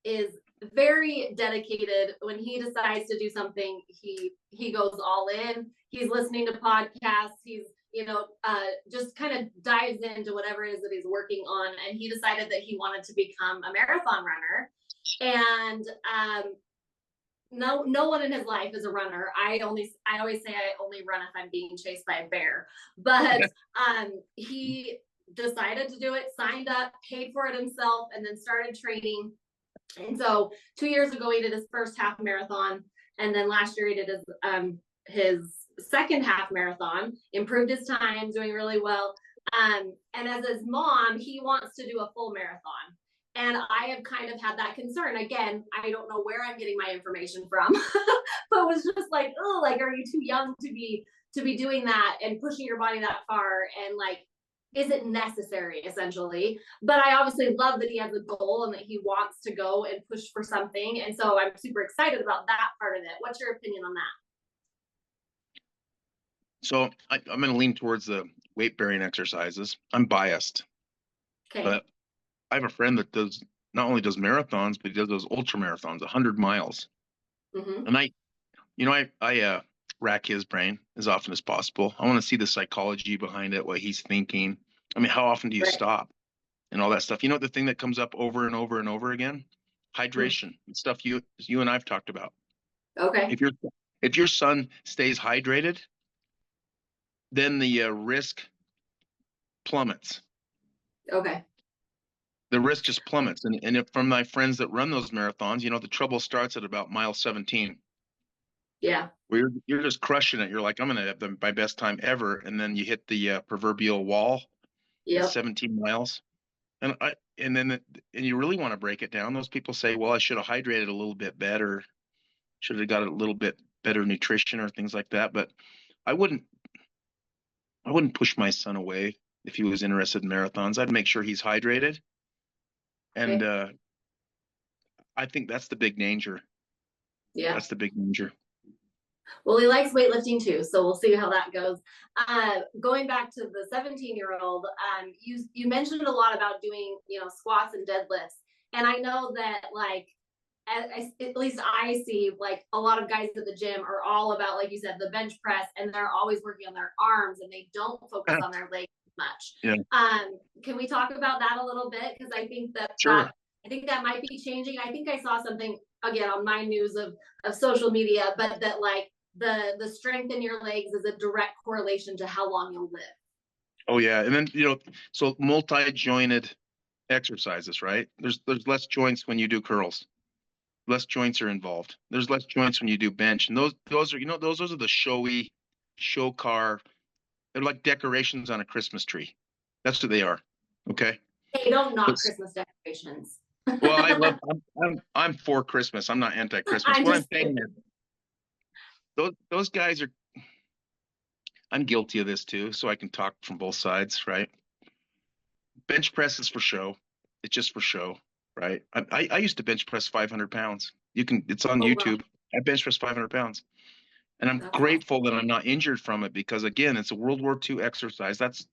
A: is very dedicated. When he decides to do something, he goes all in. He's listening to podcasts. He's just kind of dives into whatever it is that he's working on. And he decided that he wanted to become a marathon runner. And no one in his life is a runner. I always say I only run if I'm being chased by a bear. But he decided to do it, signed up, paid for it himself, and then started training. And so 2 years ago, he did his first half marathon, and then last year he did his second half marathon, improved his time, doing really well. And as his mom, he wants to do a full marathon. And I have kind of had that concern. Again, I don't know where I'm getting my information from, but it was just like, oh, like, are you too young to be doing that and pushing your body that far? And like, is it necessary, essentially? But I obviously love that he has a goal and that he wants to go and push for something. And so I'm super excited about that part of it. What's your opinion on that?
B: So I'm going to lean towards the weight bearing exercises. I'm biased,
A: Okay.
B: but I have a friend that not only does marathons, but he does those ultra marathons, 100 miles.
A: Mm-hmm.
B: And I rack his brain as often as possible. I want to see the psychology behind it, what he's thinking. I mean, how often do you
A: Right.
B: stop? and all that stuff. You know, the thing that comes up over and over and over again, hydration, stuff you and I've talked about.
A: Okay.
B: If your son stays hydrated, then the risk plummets.
A: Okay.
B: The risk just plummets. And if, from my friends that run those marathons, you know, the trouble starts at about mile 17.
A: Yeah.
B: Where you're just crushing it. You're like, I'm gonna have my best time ever, and then you hit the proverbial wall at
A: Yep.
B: 17 miles, and you really want to break it down. Those people say, well, I should have hydrated a little bit better, should have got a little bit better nutrition or things like that. But I wouldn't I wouldn't push my son away if he was interested in marathons. I'd make sure he's hydrated, and
A: Okay.
B: I think that's the big danger.
A: Yeah.
B: That's the big danger.
A: Well, he likes weightlifting too, so we'll see how that goes. Going back to the 17-year-old, you mentioned a lot about doing, squats and deadlifts, and I know that like at least I see like a lot of guys at the gym are all about, like you said, the bench press, and they're always working on their arms and they don't focus on their legs much.
B: Yeah,
A: Can we talk about that a little bit? Because I think
B: sure.
A: I think that might be changing. I think I saw something again on my news of social media, but that like the strength in your legs is a direct correlation to how long you'll live.
B: Oh yeah, and then so multi-jointed exercises, right? There's less joints when you do curls. Less joints are involved. There's less joints when you do bench, and those are those are the showy show car. They're like decorations on a Christmas tree. That's what they are. Okay.
A: They don't
B: But,
A: knock Christmas decorations.
B: well, I'm for Christmas. I'm not anti-Christmas.
A: I'm
B: What I'm
A: just
B: saying is those guys are. I'm guilty of this too, so I can talk from both sides, right? Bench press is for show. It's just for show, right? I used to bench press 500 pounds. It's on
A: oh wow,
B: YouTube. I bench press 500 pounds. And I'm
A: that's awesome.
B: grateful that I'm not injured from it because again, it's a World War II exercise. That's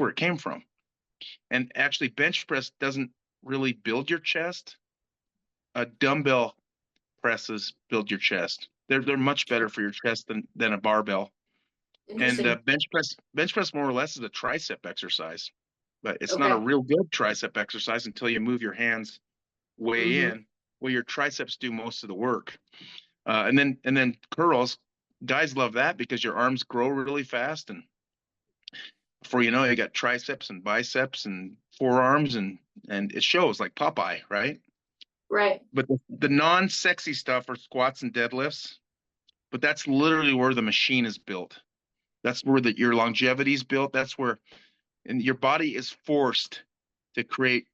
B: where it came from. And actually, bench press doesn't really build your chest. Dumbbell presses build your chest. They're much better for your chest than a barbell. And
A: Interesting.
B: bench press more or less is a tricep exercise, but it's not a
A: Okay.
B: real good tricep exercise until you move your hands way
A: Mm-hmm.
B: in. Well, your triceps do most of the work. And then curls, guys love that because your arms grow really fast, and before you know it, you got triceps and biceps and forearms, and it shows like Popeye, right?
A: Right.
B: But the non-sexy stuff are squats and deadlifts, but that's literally where the machine is built. That's where your longevity is built. That's where and your body is forced to create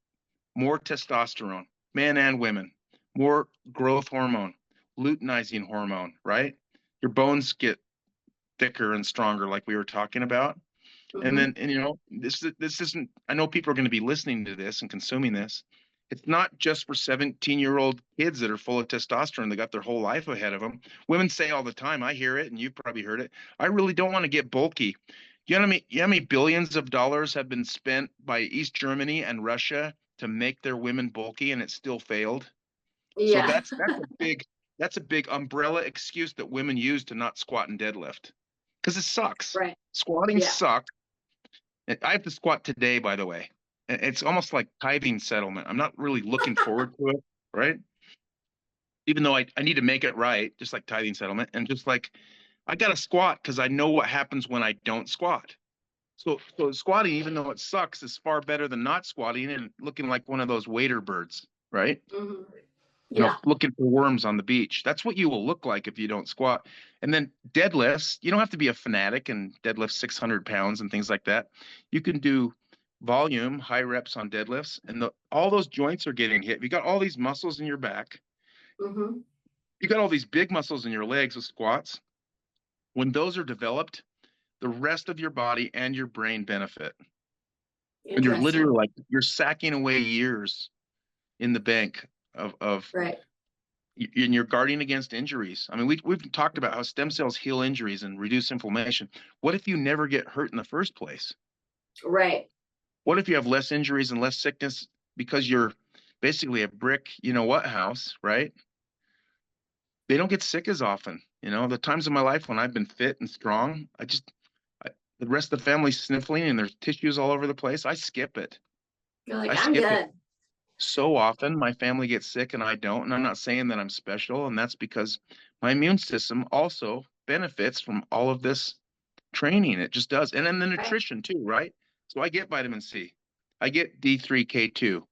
B: more testosterone, men and women, more growth hormone, luteinizing hormone, right? Your bones get thicker and stronger, like we were talking about. And
A: Mm-hmm.
B: then, this isn't, I know people are going to be listening to this and consuming this. It's not just for 17-year-old kids that are full of testosterone. They got their whole life ahead of them. Women say all the time, I hear it, and you've probably heard it. I really don't want to get bulky. You know how many billions of dollars have been spent by East Germany and Russia to make their women bulky, and it still failed? So
A: Yeah.
B: that's a big umbrella excuse that women use to not squat and deadlift because it sucks.
A: Right.
B: Squatting
A: Yeah.
B: sucks. I have to squat today, by the way. It's almost like tithing settlement. I'm not really looking forward to it, right? Even though I need to make it right, just like tithing settlement, and just like I got to squat because I know what happens when I don't squat. So squatting, even though it sucks, is far better than not squatting and looking like one of those waiter birds, right?
A: Mm-hmm. Yeah.
B: Looking for worms on the beach. That's what you will look like if you don't squat. And then deadlifts, you don't have to be a fanatic and deadlift 600 pounds and things like that. You can do volume, high reps on deadlifts, and all those joints are getting hit. You got all these muscles in your back.
A: Mm-hmm.
B: You got all these big muscles in your legs with squats. When those are developed, the rest of your body and your brain benefit. And you're
A: Interesting.
B: literally like you're sacking away years in the bank of
A: Right.
B: and you're guarding against injuries. I mean, we've talked about how stem cells heal injuries and reduce inflammation. What if you never get hurt in the first place?
A: Right.
B: What if you have less injuries and less sickness because you're basically a brick, you know what house, right? They don't get sick as often. The times of my life when I've been fit and strong, the rest of the family's sniffling and there's tissues all over the place. I skip it.
A: You're like,
B: I
A: I'm
B: skip it
A: good.
B: so often. My family gets sick and I don't. And I'm not saying that I'm special. And that's because my immune system also benefits from all of this training. It just does. And then the
A: Right.
B: nutrition too, right? So I get vitamin C. I get D3K2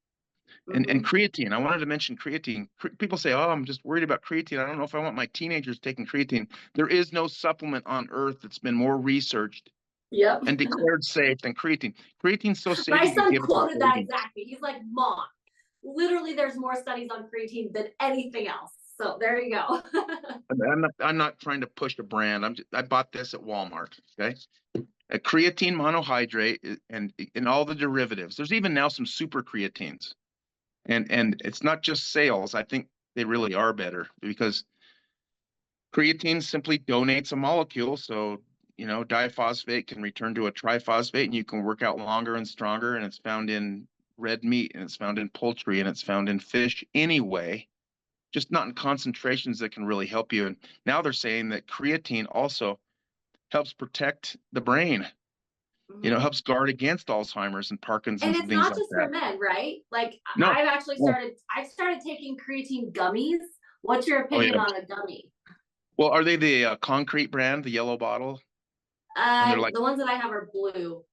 B: and
A: Hmm.
B: creatine. I wanted to mention creatine. People say, "Oh, I'm just worried about creatine. I don't know if I want my teenagers taking creatine." There is no supplement on earth that's been more researched
A: Yep.
B: and declared safe than creatine. Creatine's so safe
A: My
B: you can
A: son
B: give it to
A: quoted that
B: babies.
A: exactly. He's like, Mom, literally, there's more studies on creatine than anything else. So there you go.
B: I'm not trying to push a brand. I bought this at Walmart. Okay, a creatine monohydrate and all the derivatives. There's even now some super creatines, and it's not just sales. I think they really are better because creatine simply donates a molecule, so diphosphate can return to a triphosphate, and you can work out longer and stronger. And it's found in red meat, and it's found in poultry, and it's found in fish anyway, just not in concentrations that can really help you. And now they're saying that creatine also helps protect the brain.
A: Mhm.
B: Helps guard against Alzheimer's and
A: And
B: Parkinson's and
A: it's
B: things
A: not
B: like
A: just
B: that.
A: for men, right? Like
B: No, no.
A: I've started taking creatine gummies. What's your
B: Oh
A: opinion
B: yeah.
A: on a gummy?
B: Well, are they the concrete brand, the yellow bottle? And they're like,
A: The ones that I have are blue.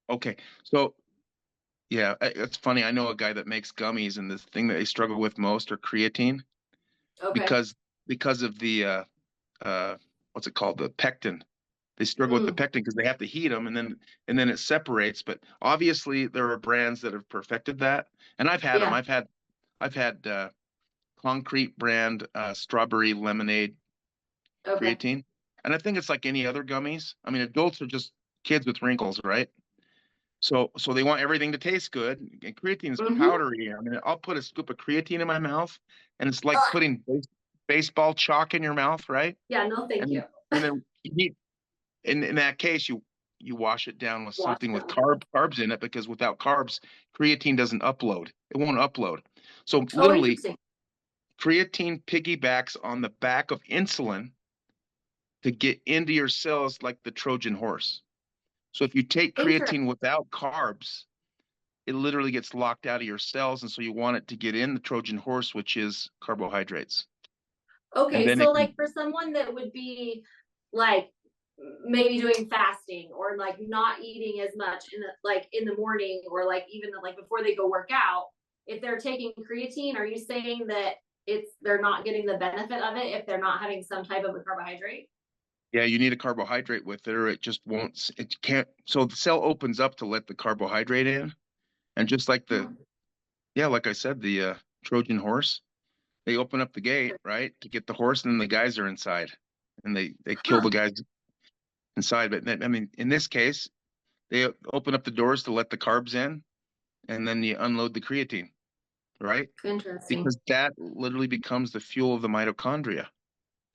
B: okay, so yeah, it's funny. I know a guy that makes gummies, and the thing that they struggle with most are creatine
A: Okay.
B: because of the uh what's it called, the pectin. They struggle with the
A: Mm,
B: pectin because they have to heat them, and then it separates. But obviously, there are brands that have perfected that, and I've had them.
A: yeah.
B: I've had concrete brand strawberry lemonade
A: Okay.
B: creatine, and I think it's like any other gummies. I mean, adults are just kids with wrinkles, right? So they want everything to taste good. And creatine is
A: Mm-hmm.
B: powdery. I mean, I'll put a scoop of creatine in my mouth, and it's like putting baseball chalk in your mouth, right?
A: Yeah. No, thank
B: And
A: you.
B: then you need, in that case, you wash it down with
A: Wash
B: something with
A: down.
B: carbs in it, because without carbs, creatine doesn't upload. It won't upload. So
A: Oh,
B: literally,
A: interesting.
B: creatine piggybacks on the back of insulin to get into your cells like the Trojan horse. So if you take
A: Interesting.
B: creatine without carbs, it literally gets locked out of your cells. And so you want it to get in the Trojan horse, which is carbohydrates. And
A: Okay,
B: then
A: so
B: it can,
A: like for someone that would be like maybe doing fasting or like not eating as much in the morning or like even like before they go work out, if they're taking creatine, are you saying that they're not getting the benefit of it if they're not having some type of a carbohydrate?
B: yeah, you need a carbohydrate with it, or it just won't, it can't. So the cell opens up to let the carbohydrate in. And just like yeah, like I said, the Trojan horse, they open up the gate, right, to get the horse, and then the guys are inside, and they kill
A: Huh.
B: the guys inside. But I mean, in this case, they open up the doors to let the carbs in, and then you unload the creatine, right?
A: Interesting.
B: Because that literally becomes the fuel of the mitochondria,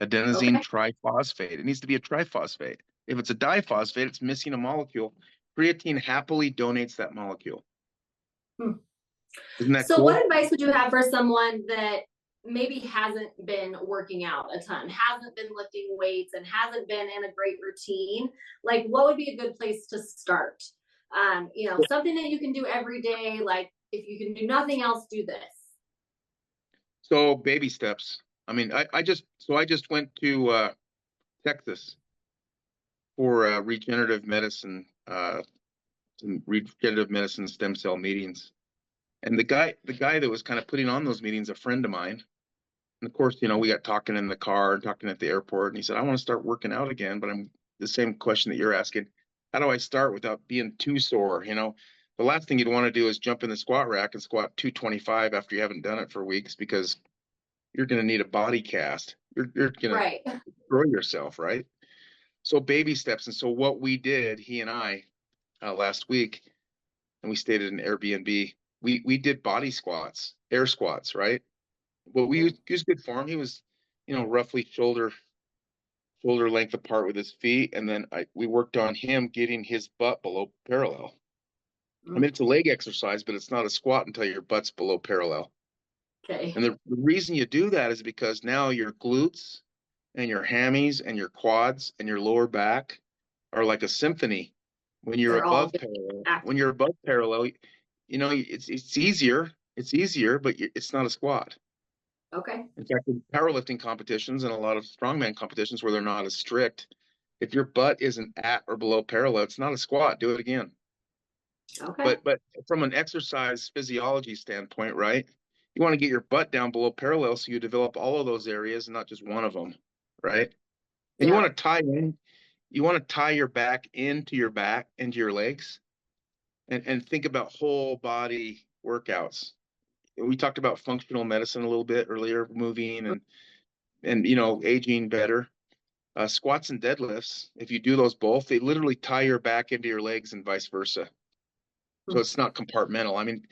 B: adenosine
A: Okay.
B: triphosphate. It needs to be a triphosphate. If it's a diphosphate, it's missing a molecule. Creatine happily donates that molecule.
A: Hmm.
B: Isn't that
A: So, what
B: cool?
A: advice would you have for someone that maybe hasn't been working out a ton, hasn't been lifting weights, and hasn't been in a great routine? Like, what would be a good place to start? Something that you can do every day. Like, if you can do nothing else, do this.
B: So baby steps. I mean, I just went to Texas for some regenerative medicine stem cell meetings. And the guy that was kind of putting on those meetings, a friend of mine. And of course, we got talking in the car, talking at the airport, and he said, "I want to start working out again." But I'm the same question that you're asking. How do I start without being too sore? The last thing you'd want to do is jump in the squat rack and squat 225 after you haven't done it for weeks, because you're going to need a body cast. You're going to
A: Right.
B: destroy yourself, right? So baby steps. And so what we did, he and I, last week, and we stayed at an Airbnb. We did body squats, air squats, right? Well, we used good form. He was, roughly shoulder length apart with his feet, and then we worked on him getting his butt below parallel. I mean,
A: Mm,
B: it's a leg exercise, but it's not a squat until your butt's below parallel.
A: okay.
B: And the reason you do that is because now your glutes and your hammies and your quads and your lower back are like a symphony. When you're
A: They're all
B: above
A: getting
B: parallel,
A: active.
B: when you're above parallel, it's easier. It's easier, but it's not a squat.
A: Okay.
B: In fact, in powerlifting competitions and a lot of strongman competitions where they're not as strict, if your butt isn't at or below parallel, it's not a squat. Do it again.
A: Okay.
B: But from an exercise physiology standpoint, right? You want to get your butt down below parallel so you develop all of those areas and not just one of them, right? And
A: Yeah.
B: you want to tie your back into your legs and think about whole body workouts. We talked about functional medicine a little bit earlier, moving and aging better. Squats and deadlifts, if you do those both, they literally tie your back into your legs and vice versa. So it's not compartmental. I mean,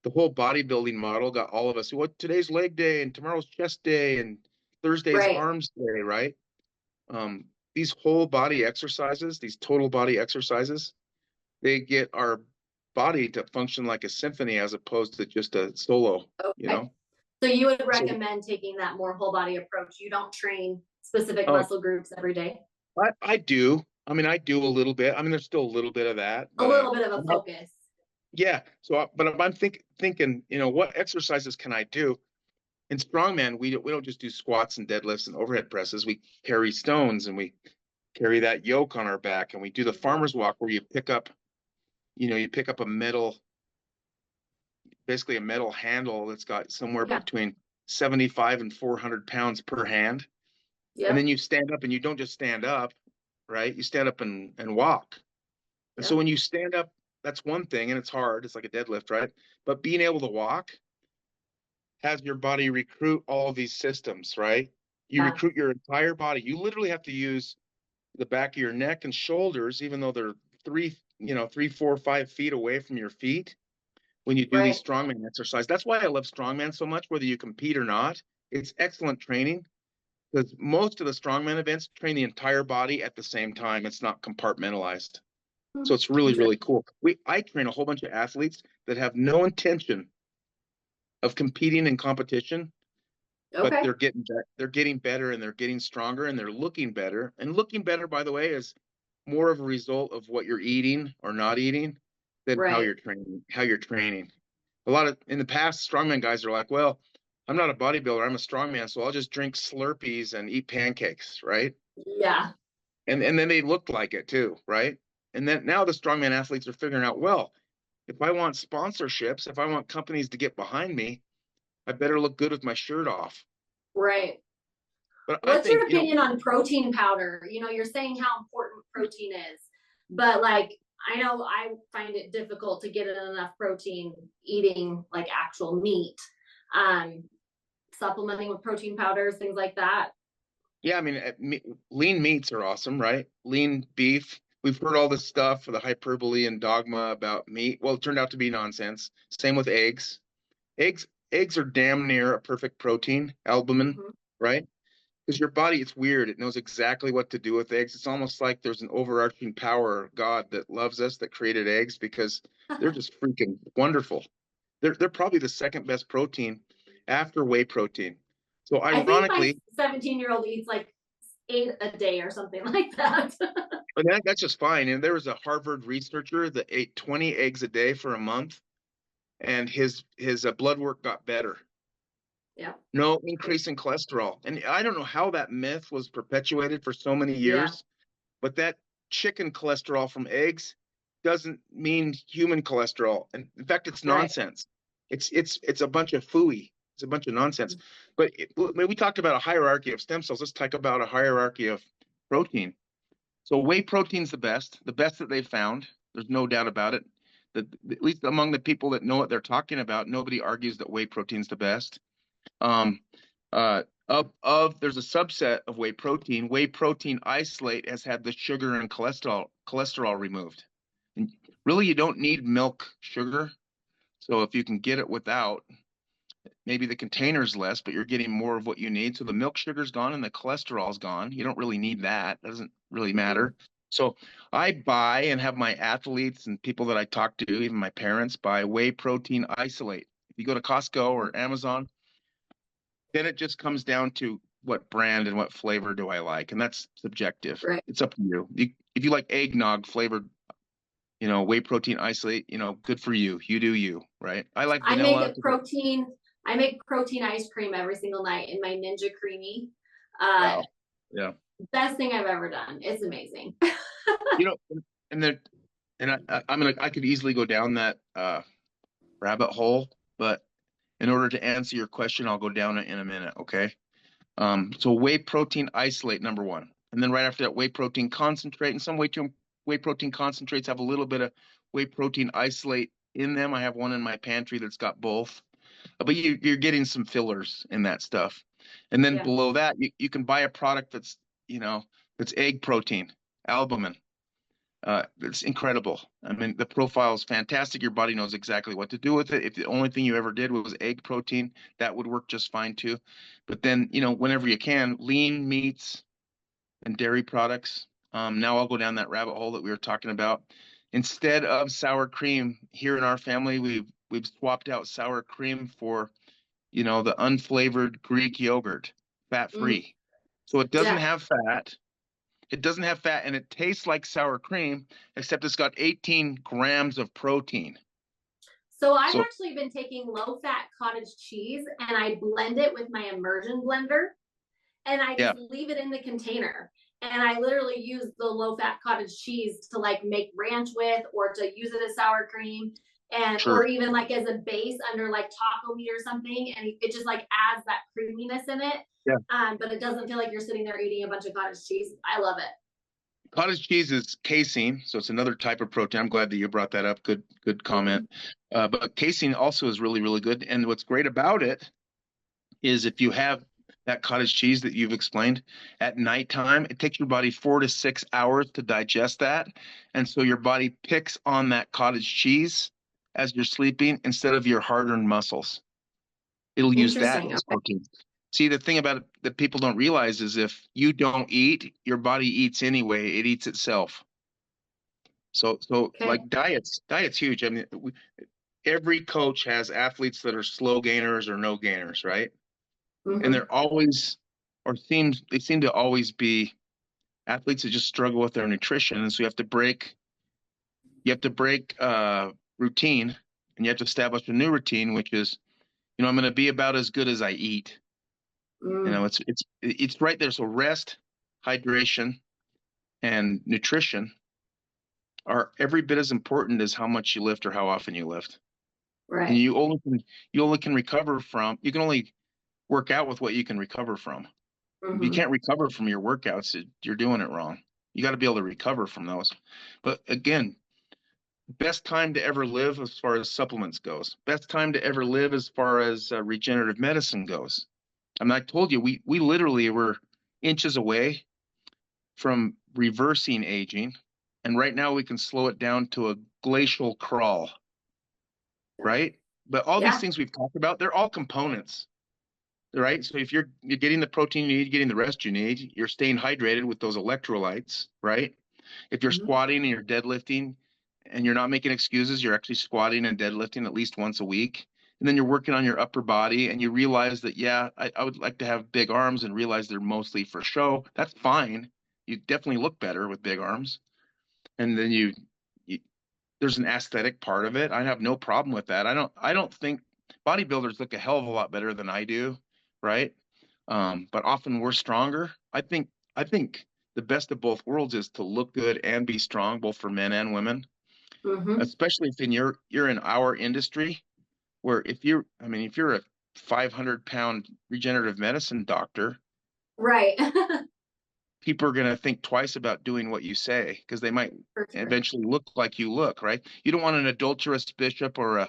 B: the whole bodybuilding model got all of us, well, today's leg day and tomorrow's chest day and Thursday's
A: Right.
B: arms day, right? These whole body exercises, these total body exercises, they get our body to function like a symphony as opposed to just a solo,
A: Okay. So you would
B: So
A: recommend taking that more whole body approach. You don't train specific
B: oh,
A: muscle groups every day.
B: I do. I mean, I do a little bit. I mean, there's still a little bit of that,
A: A
B: but
A: little bit of a focus.
B: yeah. So, but if I'm thinking, what exercises can I do? In strongman, we don't just do squats and deadlifts and overhead presses. We carry stones and we carry that yoke on our back, and we do the farmer's walk where you pick up a metal, basically a metal handle that's got somewhere between 75 and 400 pounds per hand. And then you stand up, and you don't just stand up, right? You stand up and walk. And so when you stand up, that's one thing, and it's hard. It's like a deadlift, right? But being able to walk has your body recruit all of these systems, right? You recruit your entire body. You literally have to use the back of your neck and shoulders, even though they're 3, 4, 5 feet away from your feet when you do these strongman exercises. That's why I love strongman so much, whether you compete or not. It's excellent training because most of the strongman events train the entire body at the same time. It's not compartmentalized. So it's really, really cool. I train a whole bunch of athletes that have no intention of competing in competition, but they're getting better and they're getting stronger and they're looking better. And looking better, by the way, is more of a result of what you're eating or not eating than how you're training. A lot of in the past, strongman guys are like, well, I'm not a bodybuilder, I'm a strongman, so I'll just drink Slurpees and eat pancakes, right?
A: Yeah.
B: And then they looked like it too, right? And then now the strongman athletes are figuring out, well, if I want sponsorships, if I want companies to get behind me, I better look good with my shirt off.
A: Right.
B: But
A: what's your opinion on protein powder? You're saying how important protein is, but like, I know I find it difficult to get enough protein eating like actual meat. Supplementing with protein powders, things like that.
B: Yeah, I mean, lean meats are awesome, right? Lean beef. We've heard all this stuff for the hyperbole and dogma about meat. Well, it turned out to be nonsense. Same with eggs. Eggs are damn near a perfect protein, albumin, right? Because your body, it's weird. It knows exactly what to do with eggs. It's almost like there's an overarching power, God, that loves us, that created eggs because they're just freaking wonderful. They're probably the second best protein after whey protein. So ironically,
A: I think my 17-year-old eats like 8 a day or something like that.
B: but that's just fine. And there was a Harvard researcher that ate 20 eggs a day for a month, and his blood work got better.
A: Yeah.
B: No increase in cholesterol. And I don't know how that myth was perpetuated for so many years, but that chicken cholesterol from eggs doesn't mean human cholesterol. And in fact, it's nonsense. It's a bunch of phooey. It's a bunch of nonsense. But we talked about a hierarchy of stem cells. Let's talk about a hierarchy of protein. So whey protein's the best that they've found. There's no doubt about it. At least among the people that know what they're talking about, nobody argues that whey protein's the best. There's a subset of whey protein. Whey protein isolate has had the sugar and cholesterol removed. And really, you don't need milk sugar. So if you can get it without, maybe the container's less, but you're getting more of what you need. So the milk sugar's gone and the cholesterol's gone. You don't really need that. It doesn't really matter. So I buy and have my athletes and people that I talk to, even my parents, buy whey protein isolate. If you go to Costco or Amazon, then it just comes down to what brand and what flavor do I like, and that's subjective. It's up to you. If you like eggnog flavored, whey protein isolate, good for you. You do you, right? I like
A: I make
B: vanilla.
A: a protein. I make protein ice cream every single night in my Ninja Creamy.
B: Wow. Yeah.
A: Best thing I've ever done. It's amazing.
B: You know, and then, I could easily go down that rabbit hole, but in order to answer your question, I'll go down it in a minute. Okay. So whey protein isolate, number one. And then right after that, whey protein concentrate. And some whey protein concentrates have a little bit of whey protein isolate in them. I have one in my pantry that's got both. But you're getting some fillers in that stuff. And then
A: Yeah.
B: below that, you can buy a product that's egg protein, albumin. It's incredible. I mean, the profile is fantastic. Your body knows exactly what to do with it. If the only thing you ever did was egg protein, that would work just fine too. But then, whenever you can, lean meats and dairy products. Now I'll go down that rabbit hole that we were talking about. Instead of sour cream, here in our family, we've swapped out sour cream for, the unflavored Greek yogurt, fat-free. So it doesn't
A: Yeah.
B: have fat. It doesn't have fat, and it tastes like sour cream, except it's got 18 grams of protein.
A: So I've
B: So
A: actually been taking low-fat cottage cheese and I blend it with my immersion blender and I
B: yeah,
A: just leave it in the container. And I literally use the low-fat cottage cheese to like make ranch with, or to use it as sour cream, and
B: sure.
A: or even like as a base under like taco meat or something, and it just like adds that creaminess in it.
B: Yeah.
A: But it doesn't feel like you're sitting there eating a bunch of cottage cheese. I love it.
B: Cottage cheese is casein, so it's another type of protein. I'm glad that you brought that up. Good comment. But casein also is really, really good. And what's great about it is if you have that cottage cheese that you've explained at nighttime, it takes your body 4 to 6 hours to digest that. And so your body picks on that cottage cheese as you're sleeping instead of your hard-earned muscles. It'll use that
A: Interesting.
B: as
A: Okay.
B: protein. See, the thing about it that people don't realize is if you don't eat, your body eats anyway. It eats itself. So
A: Okay.
B: like diet's huge. I mean, every coach has athletes that are slow gainers or no gainers, right? And they're always, they seem to always be athletes that just struggle with their nutrition. And so you have to break routine, and you have to establish a new routine, which is, I'm going to be about as good as I eat. It's right there. So rest, hydration, and nutrition are every bit as important as how much you lift or how often you lift. And
A: Right.
B: you can only work out with what you can recover from. If you can't recover from your workouts, you're doing it wrong. You got to be able to recover from those. But again, best time to ever live as far as supplements goes. Best time to ever live as far as regenerative medicine goes. I mean, I told you, we literally were inches away from reversing aging, and right now we can slow it down to a glacial crawl, right? But all these
A: Yeah.
B: things we've talked about, they're all components, right? So if you're getting the protein you need, getting the rest you need, you're staying hydrated with those electrolytes, right? If you're squatting and you're deadlifting and you're not making excuses, you're actually squatting and deadlifting at least once a week. And then you're working on your upper body and you realize that, yeah, I would like to have big arms, and realize they're mostly for show. That's fine. You definitely look better with big arms. And then you there's an aesthetic part of it. I have no problem with that. I don't think bodybuilders look a hell of a lot better than I do, right? But often we're stronger. I think the best of both worlds is to look good and be strong, both for men and women, especially if you're in our industry, where if you're a 500-pound regenerative medicine doctor,
A: Right.
B: people are going to think twice about doing what you say, because they might
A: For sure.
B: eventually look like you look, right? You don't want an adulterous bishop or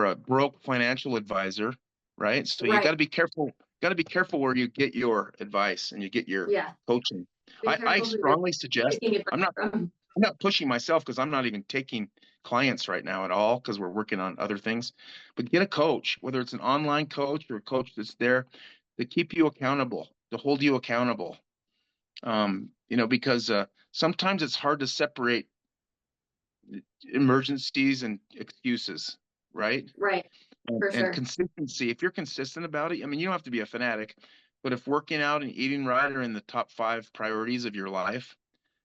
B: a broke financial advisor, right? So you got
A: Right.
B: to be careful. Got to be careful where you get your advice and you get your
A: Yeah.
B: coaching.
A: Be
B: I
A: careful who you're
B: strongly suggest.
A: taking it
B: I'm not.
A: from.
B: I'm not pushing myself, because I'm not even taking clients right now at all, because we're working on other things. But get a coach, whether it's an online coach or a coach that's there to keep you accountable, to hold you accountable. Because sometimes it's hard to separate emergencies and excuses, right?
A: Right. For
B: And
A: sure.
B: consistency. If you're consistent about it, I mean, you don't have to be a fanatic, but if working out and eating right are in the top 5 priorities of your life,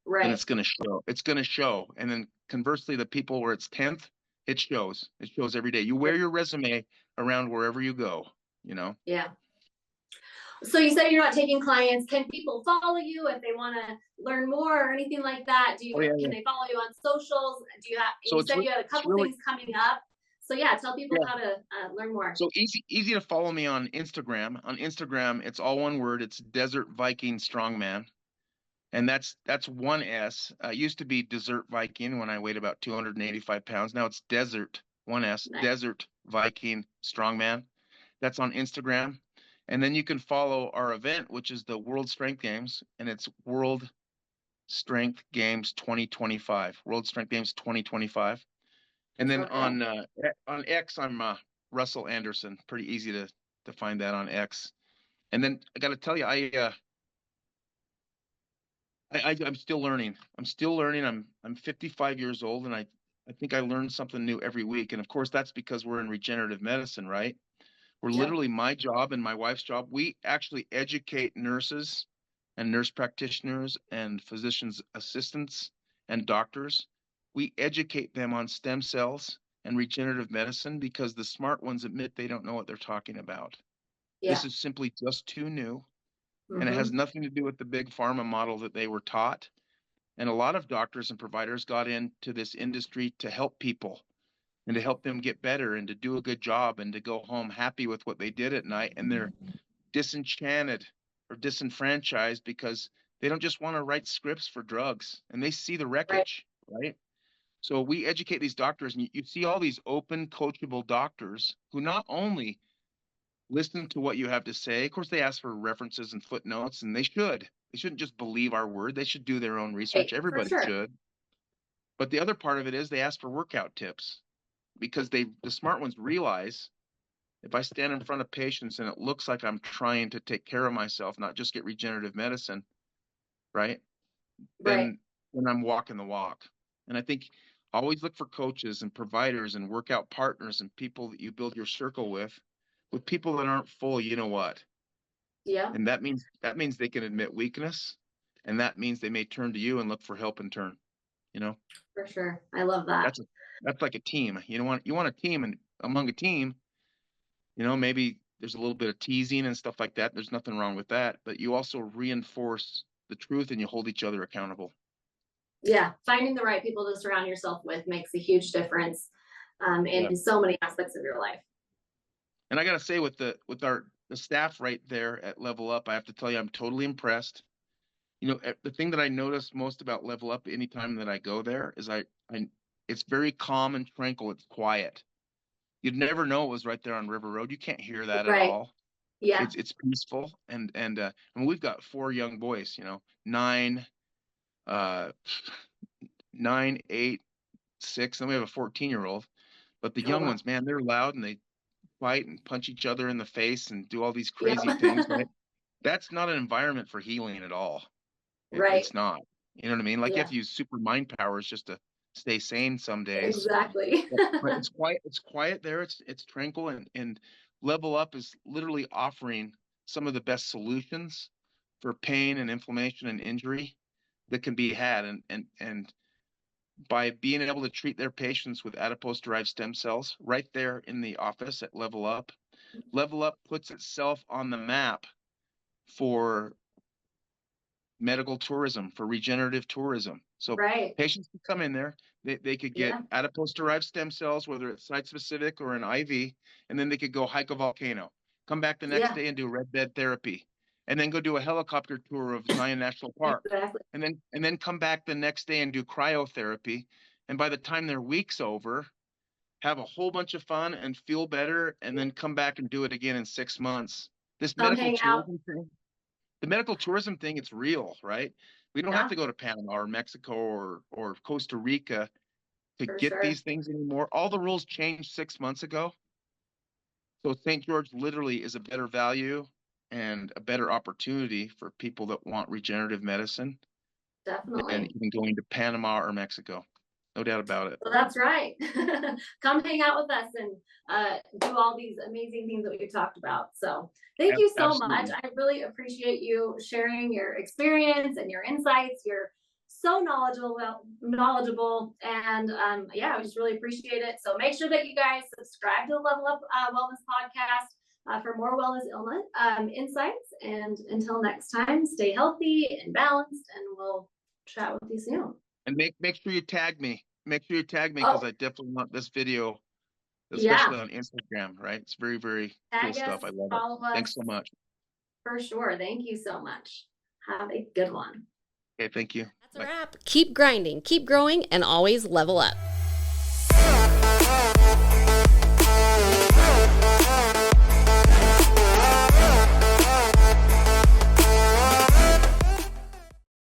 B: then
A: Right.
B: it's going to show. It's going to show. And then conversely, the people where it's 10th, it shows. It shows every day. You wear your resume around wherever you go, you know?
A: Yeah. So you said you're not taking clients. Can people follow you if they want to learn more or anything like that?
B: Oh, yeah,
A: Can
B: yeah.
A: they follow you on socials? Do you have,
B: So
A: you said you had a
B: it's
A: couple
B: really,
A: things coming up. So yeah, tell people
B: yeah.
A: how to learn more.
B: So easy to follow me on Instagram. On Instagram, it's all one word. It's Desert Viking Strongman. And that's one S. Used to be Desert Viking when I weighed about 285 pounds. Now it's Desert, one S,
A: Nice.
B: Desert Viking Strongman. That's on Instagram. And then you can follow our event, which is the World Strength Games, and it's World Strength Games 2025. World Strength Games 2025. And then
A: Okay.
B: on X, I'm Russell Anderson. Pretty easy to find that on X. And then I got to tell you, I'm still learning. I'm still learning. I'm 55 years old, and I think I learn something new every week. And of course, that's because we're in regenerative medicine, right? We're
A: Yep.
B: literally my job and my wife's job. We actually educate nurses and nurse practitioners and physicians assistants and doctors. We educate them on stem cells and regenerative medicine because the smart ones admit they don't know what they're talking about.
A: Yeah.
B: This is simply just too new, and it has
A: Mm-hmm.
B: nothing to do with the big pharma model that they were taught. And a lot of doctors and providers got into this industry to help people and to help them get better and to do a good job and to go home happy with what they did at night. And they're disenchanted or disenfranchised because they don't just want to write scripts for drugs and they see the
A: Right.
B: wreckage, right? So we educate these doctors, and you see all these open, coachable doctors who not only listen to what you have to say. Of course, they ask for references and footnotes, and they should. They shouldn't just believe our word. They should do their own research.
A: Right. For
B: Everybody
A: sure.
B: should. But the other part of it is they ask for workout tips because the smart ones realize if I stand in front of patients and it looks like I'm trying to take care of myself, not just get regenerative medicine, right?
A: Right.
B: Then I'm walking the walk. And I think always look for coaches and providers and workout partners and people that you build your circle with people that aren't full, you know what?
A: Yeah.
B: And that means they can admit weakness, and that means they may turn to you and look for help in turn. You know,
A: For sure. I love that.
B: that's a that's like a team. You want a team, and among a team, maybe there's a little bit of teasing and stuff like that. There's nothing wrong with that, but you also reinforce the truth and you hold each other accountable.
A: Yeah. Finding the right people to surround yourself with makes a huge difference
B: Yeah.
A: in so many aspects of your life.
B: And I gotta say, the staff right there at Level Up, I have to tell you, I'm totally impressed. The thing that I notice most about Level Up anytime that I go there is I it's very calm and tranquil. It's quiet. You'd never know it was right there on River Road. You can't hear that at
A: Right.
B: all.
A: Yeah.
B: It's peaceful, and we've got four young boys, 9, uh 9, 8, 6, and we have a 14-year-old. But the
A: Oh,
B: young
A: wow.
B: ones, man, they're loud and they fight and punch each other in the face and do all these
A: Yep.
B: crazy things, right? That's not an environment for healing at all.
A: Right.
B: It's not. You know what I mean? Like you have
A: Yeah.
B: to use super mind powers just to stay sane some days.
A: Exactly.
B: But it's quiet. It's quiet there. It's tranquil, and Level Up is literally offering some of the best solutions for pain and inflammation and injury that can be had, and by being able to treat their patients with adipose-derived stem cells right there in the office at Level Up. Level Up puts itself on the map for medical tourism, for regenerative tourism. So
A: Right.
B: patients can come in there, they could get
A: Yeah.
B: adipose-derived stem cells, whether it's site-specific or an IV, and then they could go hike a volcano, come back the next
A: Yeah.
B: day and do red bed therapy, and then go do a helicopter tour of Zion National Park,
A: Exactly.
B: and then come back the next day and do cryotherapy. And by the time their week's over, have a whole bunch of fun and feel better, and then come back and do it again in 6 months. This
A: Come
B: medical
A: hang out.
B: tourism thing, the medical tourism thing, it's real, right? We don't have
A: Yeah.
B: to go to Panama or Mexico or Costa Rica to
A: For
B: get
A: sure.
B: these things anymore. All the rules changed 6 months ago. So St. George literally is a better value and a better opportunity for people that want regenerative medicine than
A: Definitely.
B: even going to Panama or Mexico. No doubt about it.
A: Well, that's right. Come hang out with us and do all these amazing things that we talked about. So thank you so much.
B: Absolutely.
A: I really appreciate you sharing your experience and your insights. You're
C: so knowledgeable, and yeah, I just really appreciate it. So make sure that you guys subscribe to the Level Up Wellness Podcast for more wellness illness insights. And until next time, stay healthy and balanced, and we'll chat with you soon.
B: And make sure you tag me. Make sure you tag me, because I definitely want this video, especially on Instagram, right? It's very, very cool stuff. I love it. Thanks so much.
C: For sure. Thank you so much. Have a good one.
B: Okay, thank you.
A: That's a wrap. Keep grinding, keep growing, and always level up.